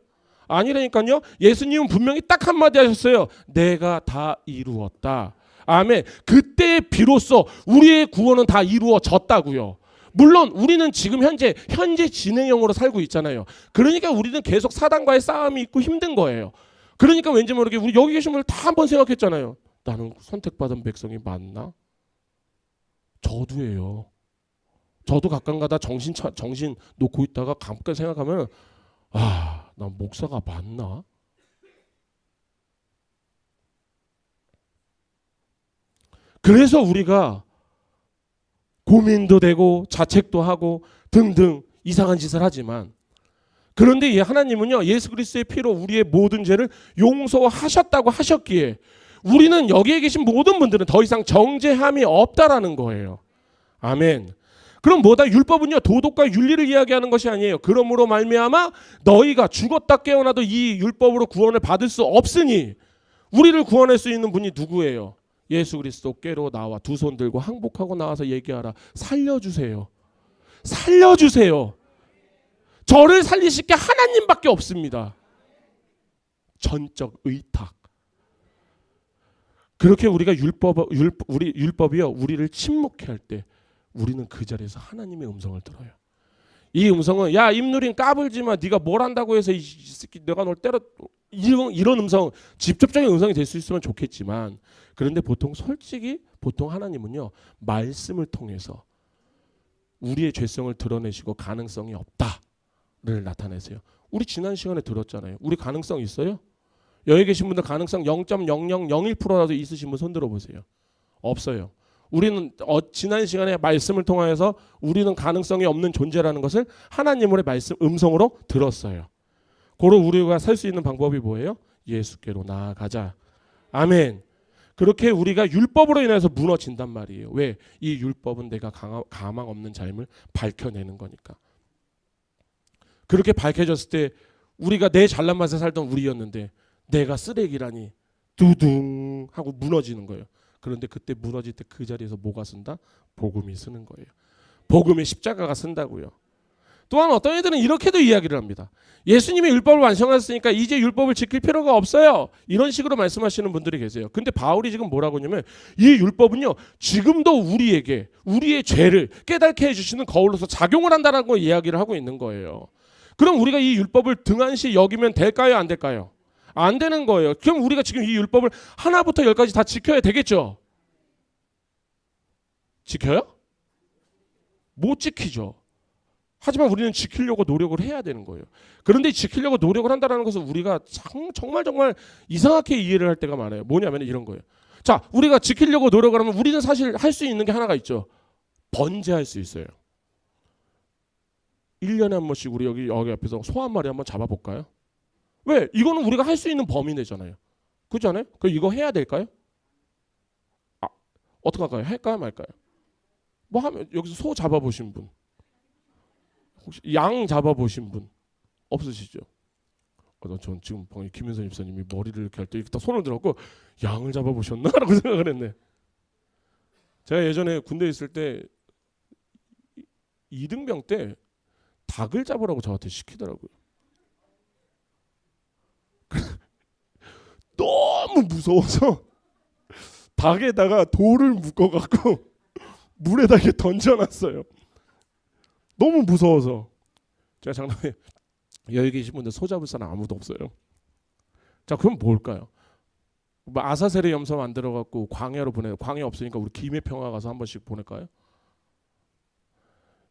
아니라니까요. 예수님은 분명히 딱 한마디 하셨어요. 내가 다 이루었다. 아멘. 그때 비로소 우리의 구원은 다 이루어졌다고요. 물론 우리는 지금 현재 진행형으로 살고 있잖아요. 그러니까 우리는 계속 사단과의 싸움이 있고 힘든 거예요. 그러니까 왠지 모르게 우리 여기 계신 분들 다 한번 생각했잖아요. 나는 선택받은 백성이 맞나? 저도예요. 저도 가끔가다 정신 놓고 있다가 가끔 생각하면 난 목사가 맞나? 그래서 우리가 고민도 되고 자책도 하고 등등 이상한 짓을 하지만, 그런데 하나님은요 예수 그리스도의 피로 우리의 모든 죄를 용서하셨다고 하셨기에 우리는 여기에 계신 모든 분들은 더 이상 정죄함이 없다라는 거예요. 아멘. 그럼 뭐다? 율법은요 도덕과 윤리를 이야기하는 것이 아니에요. 그러므로 말미암아 너희가 죽었다 깨어나도 이 율법으로 구원을 받을 수 없으니 우리를 구원할 수 있는 분이 누구예요? 예수 그리스도께로 나와 두 손 들고 항복하고 나와서 얘기하라. 살려주세요. 살려주세요. 저를 살리실 게 하나님밖에 없습니다. 전적 의탁. 그렇게 우리가 율법이요 우리를 침묵해 할 때 우리는 그 자리에서 하나님의 음성을 들어요. 이 음성은 야 임누린 까불지 마. 네가 뭘 한다고 해서 이 새끼 내가 널 때려. 이런 음성, 직접적인 음성이 될 수 있으면 좋겠지만 그런데 솔직히 보통 하나님은요 말씀을 통해서 우리의 죄성을 드러내시고 가능성이 없다를 나타내세요. 우리 지난 시간에 들었잖아요. 우리 가능성 있어요? 여기 계신 분들 가능성 0.0001%라도 있으신 분 손 들어보세요. 없어요. 우리는 지난 시간에 말씀을 통하여서 우리는 가능성이 없는 존재라는 것을 하나님의 말씀 음성으로 들었어요. 고로 우리가 살 수 있는 방법이 뭐예요? 예수께로 나아가자. 아멘. 그렇게 우리가 율법으로 인해서 무너진단 말이에요. 왜? 이 율법은 내가 가망 없는 삶을 밝혀내는 거니까. 그렇게 밝혀졌을 때 우리가 내 잘난 맛에 살던 우리였는데 내가 쓰레기라니 두둥 하고 무너지는 거예요. 그런데 그때 무너질 때 그 자리에서 뭐가 쓴다? 복음이 쓰는 거예요. 복음의 십자가가 쓴다고요. 또한 어떤 애들은 이렇게도 이야기를 합니다. 예수님이 율법을 완성하셨으니까 이제 율법을 지킬 필요가 없어요. 이런 식으로 말씀하시는 분들이 계세요. 근데 바울이 지금 뭐라고 하냐면 이 율법은요 지금도 우리에게 우리의 죄를 깨닫게 해주시는 거울로서 작용을 한다는 거 이야기를 하고 있는 거예요. 그럼 우리가 이 율법을 등한시 여기면 될까요? 안 될까요? 안 되는 거예요. 그럼 우리가 지금 이 율법을 하나부터 열까지 다 지켜야 되겠죠? 지켜요? 못 지키죠. 하지만 우리는 지키려고 노력을 해야 되는 거예요. 그런데 지키려고 노력을 한다는 것은 우리가 정말 이상하게 이해를 할 때가 많아요. 뭐냐면 이런 거예요. 자, 우리가 지키려고 노력을 하면 우리는 사실 할 수 있는 게 하나가 있죠. 번제할 수 있어요. 1년에 한 번씩 우리 여기 앞에서 소 한 마리 한번 잡아볼까요? 왜? 이거는 우리가 할 수 있는 범위 내잖아요. 그렇지 않아요? 그럼 이거 해야 될까요? 어떻게 할까요? 할까요 말까요? 뭐 하면 여기서 소 잡아보신 분, 혹시 양 잡아보신 분 없으시죠? 전 지금 김윤선 집사님이 머리를 이렇게 할 때 딱 손을 들었고 양을 잡아보셨나? 라고 생각을 했네. 제가 예전에 군대에 있을 때 2등병 때 닭을 잡으라고 저한테 시키더라고요. 너무 무서워서 닭에다가 돌을 묶어갖고 물에다 이렇게 던져놨어요. 너무 무서워서. 제가 장난에 여기 계신 분들 소 잡을 사람 아무도 없어요. 자, 그럼 뭘까요? 뭐 아사셀의 염소 만들어갖고 광야로 보내요. 광야 없으니까 우리 김해 평화 가서 한 번씩 보낼까요?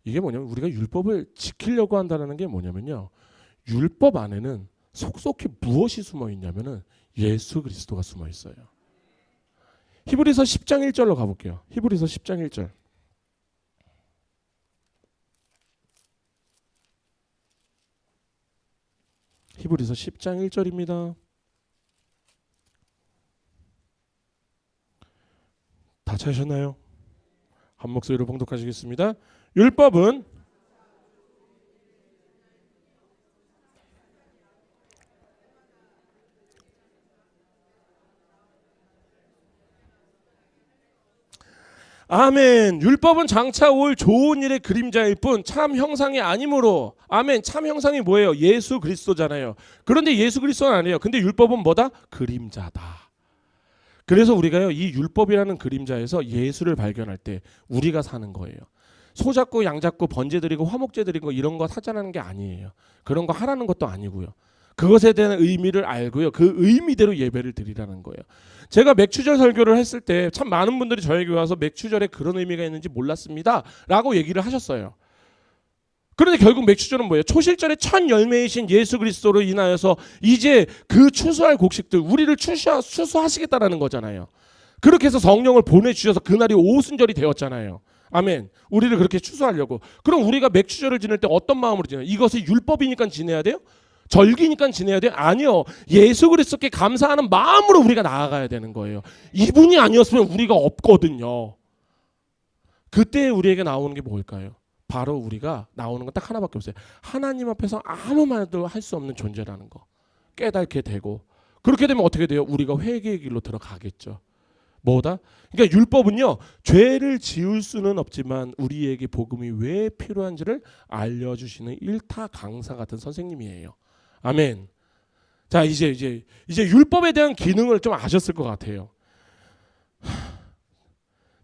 이게 뭐냐면 우리가 율법을 지키려고 한다는 게 뭐냐면요. 율법 안에는 속속히 무엇이 숨어 있냐면은 예수 그리스도가 숨어 있어요. 히브리서 10장 1절로 가볼게요. 히브리서 10장 1절. 히브리서 10장 1절입니다. 다 찾으셨나요? 한 목소리로 봉독하시겠습니다. 율법은 아멘. 율법은 장차 올 좋은 일의 그림자일 뿐 참 형상이 아니므로. 아멘. 참 형상이 뭐예요? 예수 그리스도잖아요. 그런데 예수 그리스도는 아니에요. 근데 율법은 뭐다? 그림자다. 그래서 우리가요 이 율법이라는 그림자에서 예수를 발견할 때 우리가 사는 거예요. 소 잡고 양 잡고 번제 드리고 화목제 드리고 이런 거 하자라는 게 아니에요. 그런 거 하라는 것도 아니고요. 그것에 대한 의미를 알고요. 그 의미대로 예배를 드리라는 거예요. 제가 맥추절 설교를 했을 때 참 많은 분들이 저에게 와서 맥추절에 그런 의미가 있는지 몰랐습니다 라고 얘기를 하셨어요. 그런데 결국 맥추절은 뭐예요? 초실절의 첫 열매이신 예수 그리스도로 인하여서 이제 그 추수할 곡식들 우리를 추수하시겠다라는 거잖아요. 그렇게 해서 성령을 보내주셔서 그날이 오순절이 되었잖아요. 아멘. 우리를 그렇게 추수하려고. 그럼 우리가 맥추절을 지낼 때 어떤 마음으로 지내요? 이것이 율법이니까 지내야 돼요? 절기니까 지내야 돼요? 아니요. 예수 그리스도께 감사하는 마음으로 우리가 나아가야 되는 거예요. 이분이 아니었으면 우리가 없거든요. 그때 우리에게 나오는 게 뭘까요? 바로 우리가 나오는 건 딱 하나밖에 없어요. 하나님 앞에서 아무 말도 할 수 없는 존재라는 거 깨닫게 되고, 그렇게 되면 어떻게 돼요? 우리가 회개의 길로 들어가겠죠. 뭐다? 그러니까 율법은요, 죄를 지을 수는 없지만 우리에게 복음이 왜 필요한지를 알려주시는 일타 강사 같은 선생님이에요. 아멘. 자, 이제 율법에 대한 기능을 좀 아셨을 것 같아요.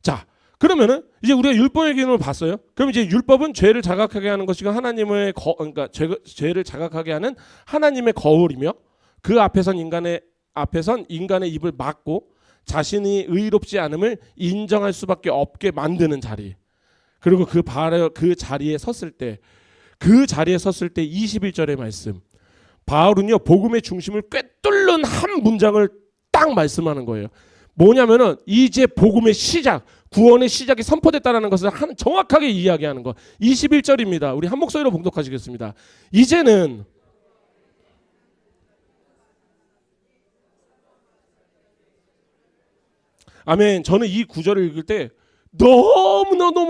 자, 그러면은 이제 우리가 율법의 기능을 봤어요. 그럼 이제 율법은 죄를 자각하게 하는 것이고 하나님의 그러니까 죄를 자각하게 하는 하나님의 거울이며, 그 앞에선 인간의 입을 막고 자신이 의롭지 않음을 인정할 수밖에 없게 만드는 자리. 그리고 그 자리에 섰을 때 21절의 말씀. 바울은요, 복음의 중심을 꿰뚫는 한 문장을 딱 말씀하는 거예요. 뭐냐면은 이제 복음의 시작, 구원의 시작이 선포됐다는 것을 정확하게 이야기하는 거. 21절입니다. 우리 한 목소리로 봉독하시겠습니다. 이제는 아멘. 저는 이 구절을 읽을 때 너무나도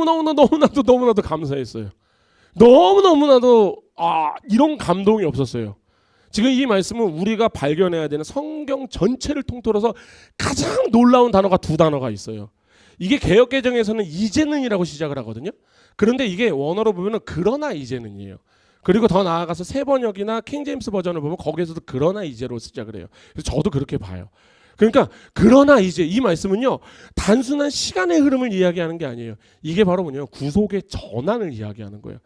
감사했어요. 너무나도 이런 감동이 없었어요. 지금 이 말씀은 우리가 발견해야 되는 성경 전체를 통틀어서 가장 놀라운 단어가 두 단어가 있어요. 이게 개역개정에서는 이제는이라고 시작을 하거든요. 그런데 이게 원어로 보면은 그러나 이제는이에요. 그리고 더 나아가서 새 번역이나 킹제임스 버전을 보면 거기에서도 그러나 이제로 시작을 해요. 그래서 저도 그렇게 봐요. 그러니까 그러나 이제 이 말씀은요, 단순한 시간의 흐름을 이야기하는 게 아니에요. 이게 바로 뭐냐면 구속의 전환을 이야기하는 거예요.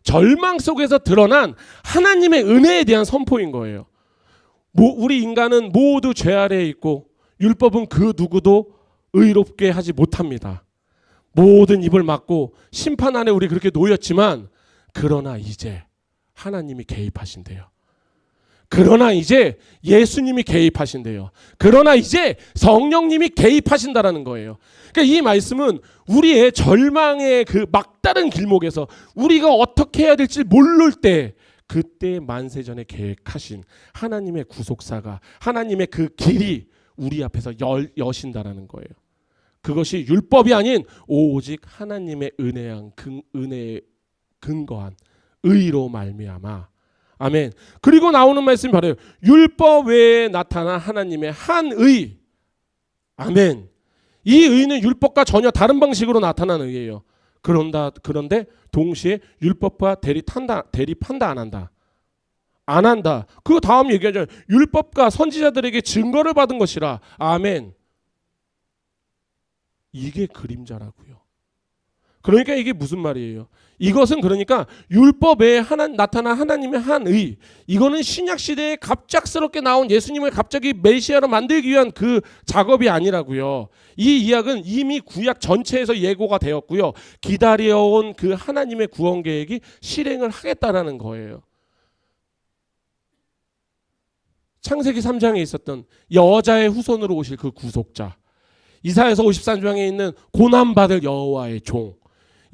절망 속에서 드러난 하나님의 은혜에 대한 선포인 거예요. 우리 인간은 모두 죄 아래에 있고 율법은 그 누구도 의롭게 하지 못합니다. 모든 입을 막고 심판 안에 우리 그렇게 놓였지만, 그러나 이제 하나님이 개입하신대요. 그러나 이제 예수님이 개입하신대요. 그러나 이제 성령님이 개입하신다라는 거예요. 그러니까 이 말씀은 우리의 절망의 그 막다른 길목에서 우리가 어떻게 해야 될지 모를 때, 그때 만세전에 계획하신 하나님의 구속사가, 하나님의 그 길이 우리 앞에서 여신다라는 거예요. 그것이 율법이 아닌 오직 하나님의 은혜에 근거한 의로 말미암아. 아멘. 그리고 나오는 말씀이 바로 율법 외에 나타난 하나님의 한 의. 아멘. 이 의는 율법과 전혀 다른 방식으로 나타나는 의예요. 그런데 동시에 율법과 대립한다 안 한다. 안 한다. 그 다음 얘기하죠. 율법과 선지자들에게 증거를 받은 것이라. 아멘. 이게 그림자라고요. 그러니까 이게 무슨 말이에요? 이것은 그러니까 율법에 나타난 하나님의 한 의, 이거는 신약 시대에 갑작스럽게 나온 예수님을 갑자기 메시아로 만들기 위한 그 작업이 아니라고요. 이 이야기는 이미 구약 전체에서 예고가 되었고요. 기다려온 그 하나님의 구원 계획이 실행을 하겠다라는 거예요. 창세기 3장에 있었던 여자의 후손으로 오실 그 구속자, 이사야서 53장에 있는 고난받을 여호와의 종,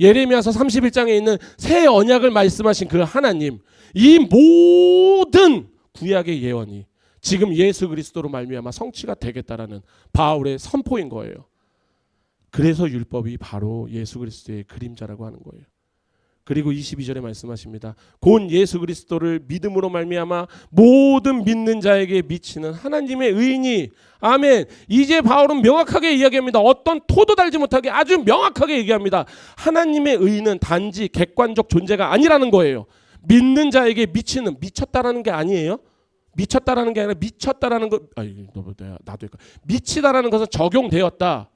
예레미야서 31장에 있는 새 언약을 말씀하신 그 하나님, 이 모든 구약의 예언이 지금 예수 그리스도로 말미암아 성취가 되겠다라는 바울의 선포인 거예요. 그래서 율법이 바로 예수 그리스도의 그림자라고 하는 거예요. 그리고 22절에 말씀하십니다. 곧 예수 그리스도를 믿음으로 말미암아 모든 믿는 자에게 미치는 하나님의 의인이. 아멘. 이제 바울은 명확하게 이야기합니다. 어떤 토도 달지 못하게 아주 명확하게 얘기합니다. 하나님의 의인은 단지 객관적 존재가 아니라는 거예요. 믿는 자에게 미치는, 미쳤다라는 게 아니에요. 미쳤다라는 게 아니라 미쳤다라는 거, 나도 미치다라는 것은 적용되었다,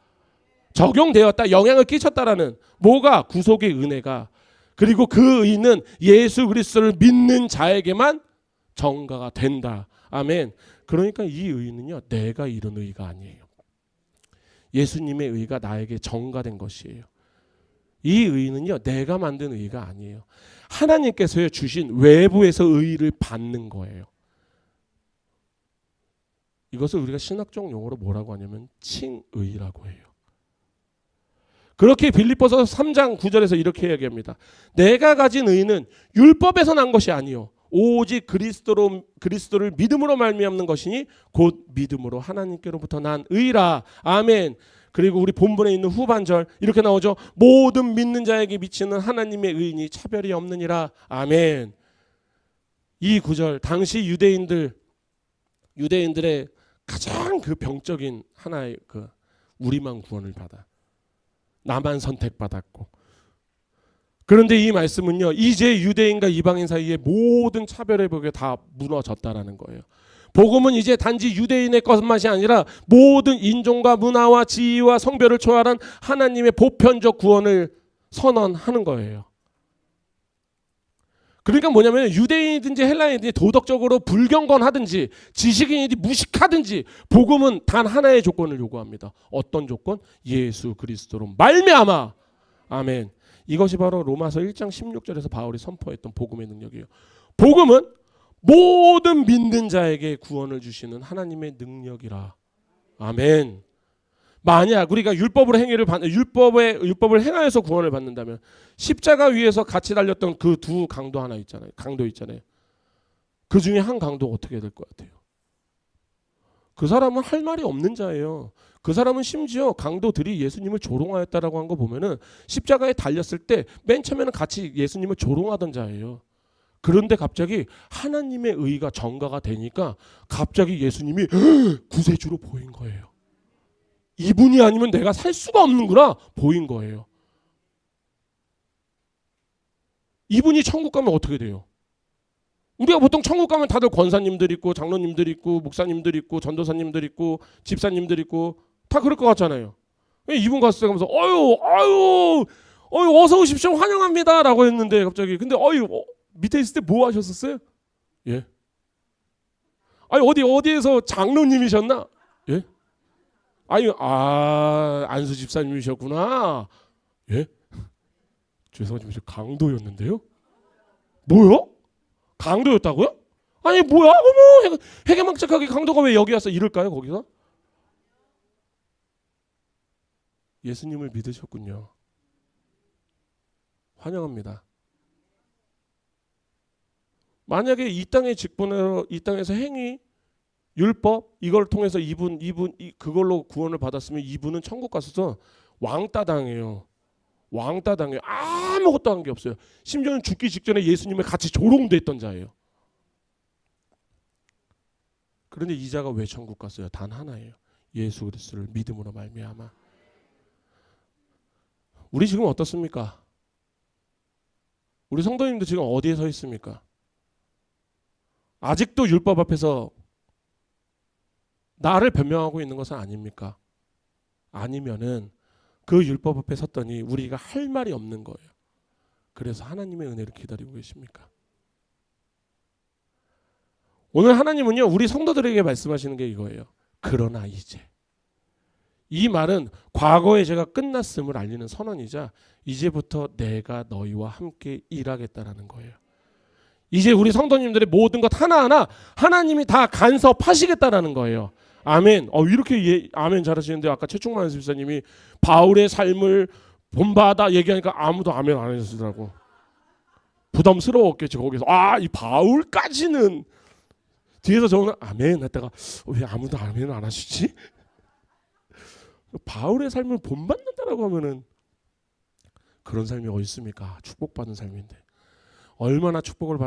영향을 끼쳤다라는, 뭐가? 구속의 은혜가. 그리고 그 의는 예수 그리스도를 믿는 자에게만 전가가 된다. 아멘. 그러니까 이 의는요, 내가 이룬 의가 아니에요. 예수님의 의가 나에게 전가된 것이에요. 이 의는요, 내가 만든 의가 아니에요. 하나님께서 주신 외부에서 의를 받는 거예요. 이것을 우리가 신학적 용어로 뭐라고 하냐면 칭의라고 해요. 그렇게 빌립보서 3장 9절에서 이렇게 이야기합니다. 내가 가진 의는 율법에서 난 것이 아니요 오직 그리스도를 믿음으로 말미암는 것이니 곧 믿음으로 하나님께로부터 난 의라. 아멘. 그리고 우리 본문에 있는 후반절 이렇게 나오죠. 모든 믿는 자에게 미치는 하나님의 의인이 차별이 없느니라. 아멘. 이 구절 당시 유대인들의 가장 그 병적인 하나의 그 우리만 구원을 받아, 나만 선택받았고. 그런데 이 말씀은요, 이제 유대인과 이방인 사이의 모든 차별의 벽이 다 무너졌다라는 거예요. 복음은 이제 단지 유대인의 것만이 아니라 모든 인종과 문화와 지위와 성별을 초월한 하나님의 보편적 구원을 선언하는 거예요. 그러니까 뭐냐면 유대인이든지 헬라인이든지 도덕적으로 불경건하든지 지식인이든지 무식하든지 복음은 단 하나의 조건을 요구합니다. 어떤 조건? 예수 그리스도로 말미암아. 아멘. 이것이 바로 로마서 1장 16절에서 바울이 선포했던 복음의 능력이에요. 복음은 모든 믿는 자에게 구원을 주시는 하나님의 능력이라. 아멘. 만약 우리가 율법을 행하여서 구원을 받는다면 십자가 위에서 같이 달렸던 그 두 강도 있잖아요. 그 중에 한 강도가 어떻게 될 것 같아요? 그 사람은 할 말이 없는 자예요. 그 사람은 심지어 강도들이 예수님을 조롱하였다라고 한 거 보면은 십자가에 달렸을 때 맨 처음에는 같이 예수님을 조롱하던 자예요. 그런데 갑자기 하나님의 의가 전가가 되니까 갑자기 예수님이 구세주로 보인 거예요. 이분이 아니면 내가 살 수가 없는구나 보인 거예요. 이분이 천국 가면 어떻게 돼요? 우리가 보통 천국 가면 다들 권사님들 있고 장로님들 있고 목사님들 있고 전도사님들 있고 집사님들 있고 다 그럴 것 같잖아요. 이분 갔을 때 가면서 어유 어서 오십시오 환영합니다 라고 했는데 갑자기 근데 밑에 있을 때 뭐 하셨었어요? 예. 아니 어디에서 장로님이셨나? 예. 안수 집사님이셨구나. 예? 죄송하지만 저 강도였는데요. 뭐요? 강도였다고요? 아니 뭐야? 어머 해괴망측하게 강도가 왜 여기 와서 이럴까요? 거기서? 예수님을 믿으셨군요. 환영합니다. 만약에 이 땅의 직분으로 이 땅에서 행위 율법 이걸 통해서 그걸로 구원을 받았으면 이분은 천국 가서서 왕따 당해요. 아무것도 한 게 없어요. 심지어는 죽기 직전에 예수님을 같이 조롱됐던 자예요. 그런데 이 자가 왜 천국 갔어요? 단 하나예요. 예수 그리스도를 믿음으로 말미암아. 우리 지금 어떻습니까? 우리 성도님도 지금 어디에 서 있습니까? 아직도 율법 앞에서 나를 변명하고 있는 것은 아닙니까? 아니면은 그 율법 앞에 섰더니 우리가 할 말이 없는 거예요. 그래서 하나님의 은혜를 기다리고 계십니까? 오늘 하나님은요 우리 성도들에게 말씀하시는 게 이거예요. 그러나 이제 이 말은 과거의 죄가 끝났음을 알리는 선언이자 이제부터 내가 너희와 함께 일하겠다라는 거예요. 이제 우리 성도님들의 모든 것 하나하나 하나님이 다 간섭하시겠다라는 거예요. 아멘. 이렇게 아멘 잘하시는데 아까 최충만 집사님이 바울의 삶을 본받아 얘기하니까 아무도 아멘 안 해주시더라고. 부담스러웠겠지 거기서. 이 바울까지는 뒤에서 저는 아멘 했다가 왜 아무도 아멘 안 하시지? 바울의 삶을 본받는다라고 하면은 그런 삶이 어디 있습니까? 축복받은 삶인데 얼마나 축복을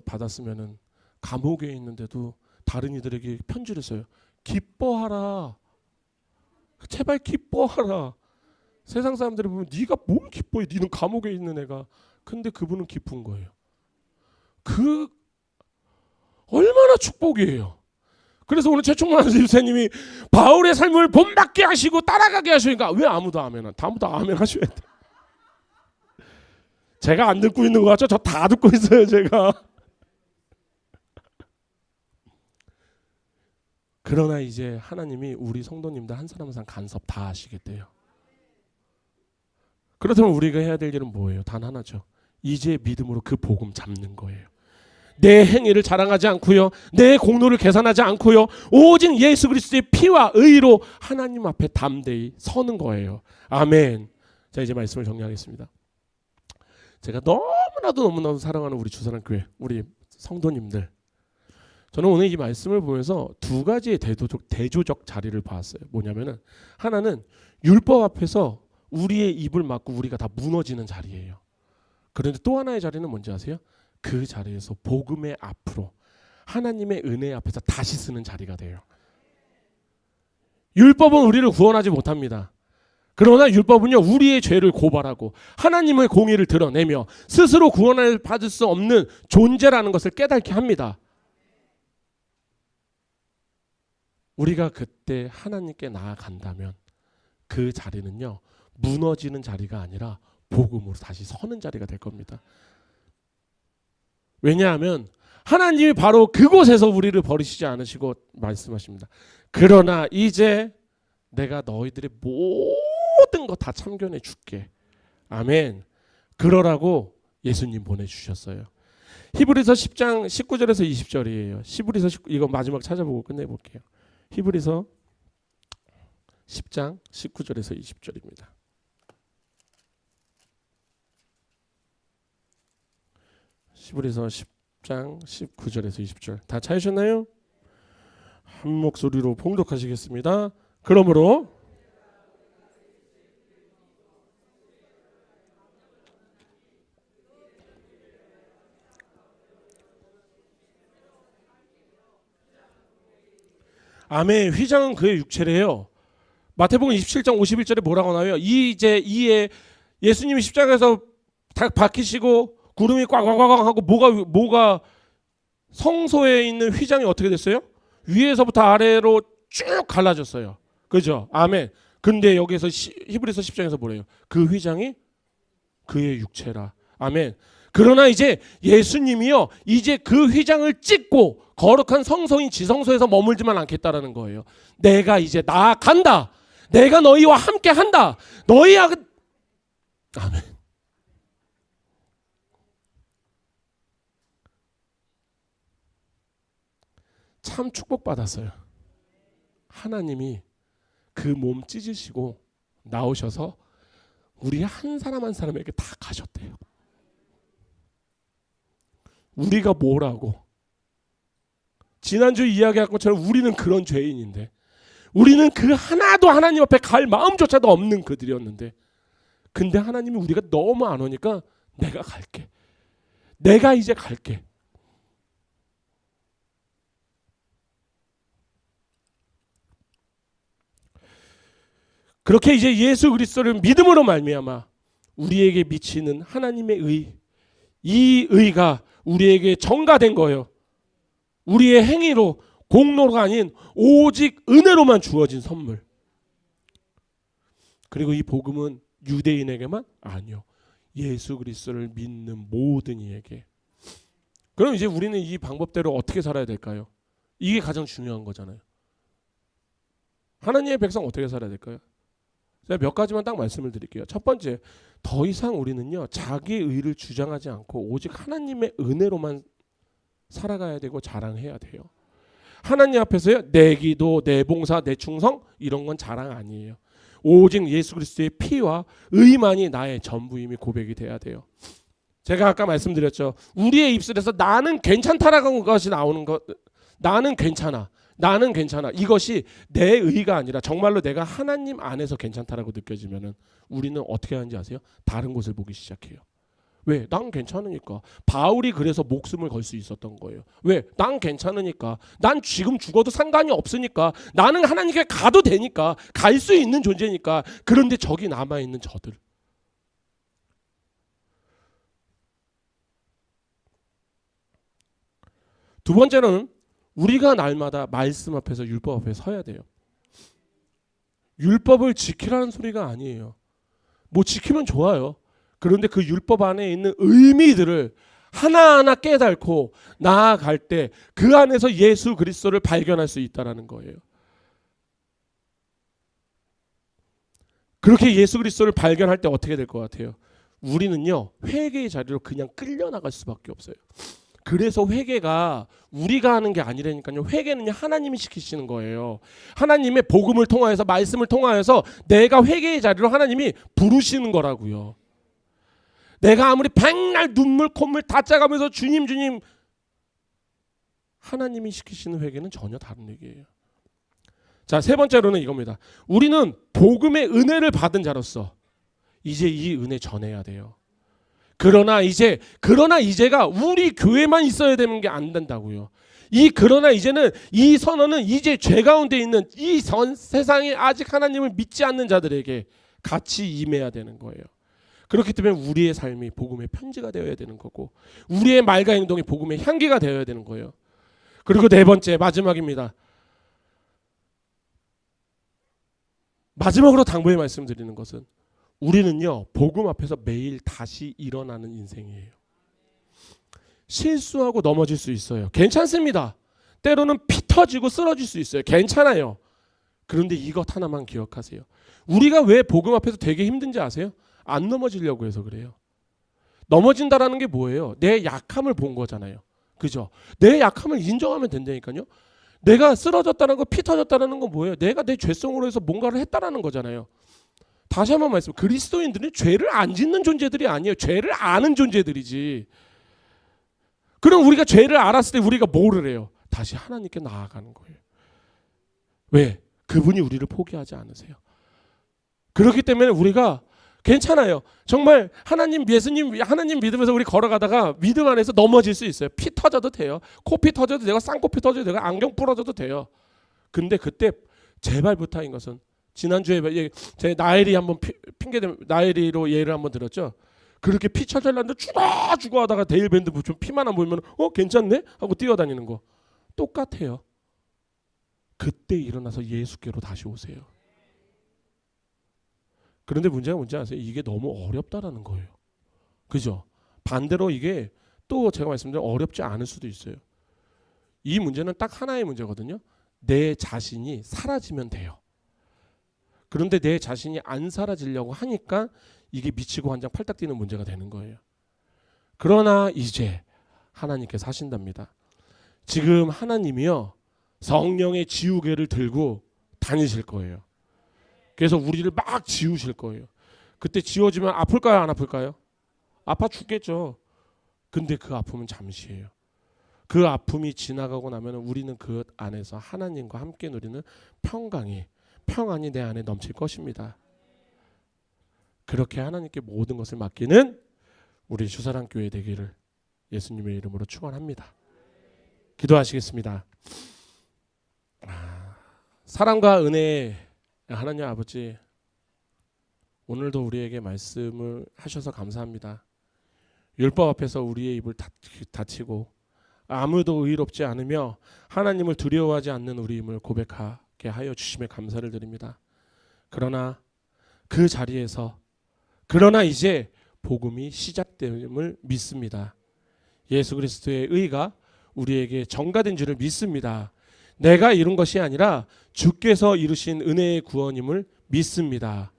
받았으면은 감옥에 있는데도 다른 이들에게 편지를 써요. 기뻐하라. 제발 기뻐하라. 세상 사람들이 보면 네가 뭘 기뻐해? 네는 감옥에 있는 애가. 근데 그분은 기쁜 거예요. 얼마나 축복이에요. 그래서 오늘 최충만 집사님이 바울의 삶을 본받게 하시고 따라가게 하시니까 왜 아무도 아멘 하셔야 돼. 제가 안 듣고 있는 거 같죠? 저 다 듣고 있어요 제가. 그러나 이제 하나님이 우리 성도님들 한 사람 한 사람 간섭 다 하시겠대요. 그렇다면 우리가 해야 될 일은 뭐예요? 단 하나죠. 이제 믿음으로 그 복음 잡는 거예요. 내 행위를 자랑하지 않고요. 내 공로를 계산하지 않고요. 오직 예수 그리스도의 피와 의로 하나님 앞에 담대히 서는 거예요. 아멘. 자 이제 말씀을 정리하겠습니다. 제가 너무나도 사랑하는 우리 주사랑교회 우리 성도님들, 저는 오늘 이 말씀을 보면서 두 가지의 대조적 자리를 봤어요. 뭐냐면은 하나는 율법 앞에서 우리의 입을 막고 우리가 다 무너지는 자리예요. 그런데 또 하나의 자리는 뭔지 아세요? 그 자리에서 복음의 앞으로 하나님의 은혜 앞에서 다시 쓰는 자리가 돼요. 율법은 우리를 구원하지 못합니다. 그러나 율법은요, 우리의 죄를 고발하고 하나님의 공의를 드러내며 스스로 구원을 받을 수 없는 존재라는 것을 깨닫게 합니다. 우리가 그때 하나님께 나아간다면 그 자리는요, 무너지는 자리가 아니라 복음으로 다시 서는 자리가 될 겁니다. 왜냐하면 하나님이 바로 그곳에서 우리를 버리시지 않으시고 말씀하십니다. 그러나 이제 내가 너희들의 모든 거 다 참견해 줄게. 아멘. 그러라고 예수님 보내주셨어요. 히브리서 10장 19절에서 20절이에요. 히브리서 19, 이거 마지막 찾아보고 끝내볼게요. 히브리서 10장 19절에서 20절입니다. 히브리서 10장 19절에서 20절 다 찾으셨나요? 한 목소리로 봉독하시겠습니다. 그러므로 아멘. 휘장은 그의 육체래요. 마태복음 27장 51절에 뭐라고 나와요? 이에 예수님이 십자가에서 다 박히시고 구름이 꽉꽉꽉 하고 뭐가 성소에 있는 휘장이 어떻게 됐어요? 위에서부터 아래로 쭉 갈라졌어요. 그죠? 아멘. 근데 여기서 히브리서 10장에서 뭐래요? 그 휘장이 그의 육체라. 아멘. 그러나 이제 예수님이요, 이제 그 휘장을 찢고 거룩한 성소인 지성소에서 머물지만 않겠다라는 거예요. 내가 이제 나아간다. 내가 너희와 함께 한다. 너희와 아멘. 참 축복받았어요. 하나님이 그 몸 찢으시고 나오셔서 우리 한 사람 한 사람에게 다 가셨대요. 우리가 뭐라고? 지난주 이야기한 것처럼 우리는 그런 죄인인데, 우리는 그 하나도 하나님 앞에 갈 마음조차도 없는 그들이었는데, 근데 하나님이 우리가 너무 안 오니까 내가 갈게. 내가 이제 갈게. 그렇게 이제 예수 그리스도를 믿음으로 말미암아 우리에게 미치는 하나님의 의, 이 의가 우리에게 전가된 거예요. 우리의 행위로, 공로가 아닌 오직 은혜로만 주어진 선물. 그리고 이 복음은 유대인에게만 아니요, 예수 그리스도를 믿는 모든 이에게. 그럼 이제 우리는 이 방법대로 어떻게 살아야 될까요? 이게 가장 중요한 거잖아요. 하나님의 백성 어떻게 살아야 될까요? 제가 몇 가지만 딱 말씀을 드릴게요. 첫 번째, 더 이상 우리는요, 자기의 의를 주장하지 않고 오직 하나님의 은혜로만 살아가야 되고 자랑해야 돼요. 하나님 앞에서요, 내 기도, 내 봉사, 내 충성 이런 건 자랑 아니에요. 오직 예수 그리스도의 피와 의만이 나의 전부임이 고백이 돼야 돼요. 제가 아까 말씀드렸죠. 우리의 입술에서 나는 괜찮다라는 것이 나오는 것, 나는 괜찮아. 나는 괜찮아. 이것이 내 의가 아니라 정말로 내가 하나님 안에서 괜찮다라고 느껴지면은 우리는 어떻게 하는지 아세요? 다른 곳을 보기 시작해요. 왜? 난 괜찮으니까. 바울이 그래서 목숨을 걸 수 있었던 거예요. 왜? 난 괜찮으니까. 난 지금 죽어도 상관이 없으니까. 나는 하나님께 가도 되니까. 갈 수 있는 존재니까. 그런데 저기 남아있는 저들. 두 번째는 우리가 날마다 말씀 앞에서 율법 앞에 서야 돼요. 율법을 지키라는 소리가 아니에요. 뭐 지키면 좋아요. 그런데 그 율법 안에 있는 의미들을 하나하나 깨닫고 나아갈 때 그 안에서 예수 그리스도를 발견할 수 있다는 거예요. 그렇게 예수 그리스도를 발견할 때 어떻게 될 것 같아요? 우리는요, 회개의 자리로 그냥 끌려나갈 수밖에 없어요. 그래서 회개가 우리가 하는 게 아니라니까요. 회개는 하나님이 시키시는 거예요. 하나님의 복음을 통하여서, 말씀을 통하여서 내가 회개의 자리로 하나님이 부르시는 거라고요. 내가 아무리 백날 눈물 콧물 다 짜가면서 주님 주님 하나님이 시키시는 회개는 전혀 다른 얘기예요. 자, 세 번째로는 이겁니다. 우리는 복음의 은혜를 받은 자로서 이제 이 은혜 전해야 돼요. 그러나 이제가 우리 교회만 있어야 되는 게 안 된다고요. 그러나 이제는 이 선언은 이제 죄 가운데 있는 이 세상에 아직 하나님을 믿지 않는 자들에게 같이 임해야 되는 거예요. 그렇기 때문에 우리의 삶이 복음의 편지가 되어야 되는 거고, 우리의 말과 행동이 복음의 향기가 되어야 되는 거예요. 그리고 네 번째, 마지막입니다. 마지막으로 당부의 말씀드리는 것은 우리는요, 복음 앞에서 매일 다시 일어나는 인생이에요. 실수하고 넘어질 수 있어요. 괜찮습니다. 때로는 피 터지고 쓰러질 수 있어요. 괜찮아요. 그런데 이것 하나만 기억하세요. 우리가 왜 복음 앞에서 되게 힘든지 아세요? 안 넘어지려고 해서 그래요. 넘어진다라는 게 뭐예요? 내 약함을 본 거잖아요. 그죠? 내 약함을 인정하면 된다니까요. 내가 쓰러졌다는 거, 피 터졌다는 건 뭐예요? 내가 내 죄성으로 해서 뭔가를 했다라는 거잖아요. 다시 한번 말씀, 그리스도인들은 죄를 안 짓는 존재들이 아니에요. 죄를 아는 존재들이지. 그럼 우리가 죄를 알았을 때 우리가 뭐를 해요? 다시 하나님께 나아가는 거예요. 왜? 그분이 우리를 포기하지 않으세요. 그렇기 때문에 우리가 괜찮아요. 정말 예수님 하나님 믿으면서 우리 걸어가다가 믿음 안에서 넘어질 수 있어요. 피 터져도 돼요. 코피 터져도 되고 쌍코피 터져도 되고 안경 부러져도 돼요. 근데 그때 제발 부탁인 것은, 지난주에 제 나엘이 한번 핑계대면 나엘이로 예를 한번 들었죠. 그렇게 피 철철났는데 죽어 하다가 데일밴드 붙이면 피만 안 보이면 괜찮네? 하고 뛰어다니는 거 똑같아요. 그때 일어나서 예수께로 다시 오세요. 그런데 문제가 뭔지 아세요? 이게 너무 어렵다라는 거예요. 그죠? 반대로 이게 또 제가 말씀드린 어렵지 않을 수도 있어요. 이 문제는 딱 하나의 문제거든요. 내 자신이 사라지면 돼요. 그런데 내 자신이 안 사라지려고 하니까 이게 미치고 한장 팔딱 뛰는 문제가 되는 거예요. 그러나 이제 하나님께서 하신답니다. 지금 하나님이요, 성령의 지우개를 들고 다니실 거예요. 그래서 우리를 막 지우실 거예요. 그때 지워지면 아플까요? 안 아플까요? 아파 죽겠죠. 근데 그 아픔은 잠시예요. 그 아픔이 지나가고 나면 우리는 그 안에서 하나님과 함께 누리는 평안이 내 안에 넘칠 것입니다. 그렇게 하나님께 모든 것을 맡기는 우리 주사랑 교회 되기를 예수님의 이름으로 축원합니다. 기도하시겠습니다. 사랑과 은혜 하나님 아버지, 오늘도 우리에게 말씀을 하셔서 감사합니다. 율법 앞에서 우리의 입을 닫히고 아무도 의롭지 않으며 하나님을 두려워하지 않는 우리임을 고백하게 하여 주심에 감사를 드립니다. 그러나 그 자리에서 이제 복음이 시작됨을 믿습니다. 예수 그리스도의 의가 우리에게 전가된 줄을 믿습니다. 내가 이룬 것이 아니라 주께서 이루신 은혜의 구원임을 믿습니다.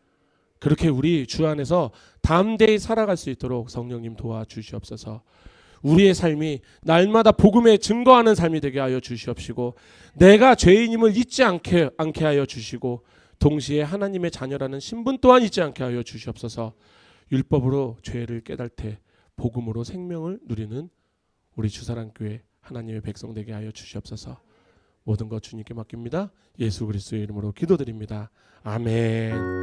그렇게 우리 주 안에서 담대히 살아갈 수 있도록 성령님 도와주시옵소서. 우리의 삶이 날마다 복음에 증거하는 삶이 되게 하여 주시옵시고, 내가 죄인임을 잊지 않게 하여 주시고, 동시에 하나님의 자녀라는 신분 또한 잊지 않게 하여 주시옵소서. 율법으로 죄를 깨달 때 복음으로 생명을 누리는 우리 주사랑교회 하나님의 백성 되게 하여 주시옵소서. 모든 것 주님께 맡깁니다. 예수 그리스도의 이름으로 기도드립니다. 아멘.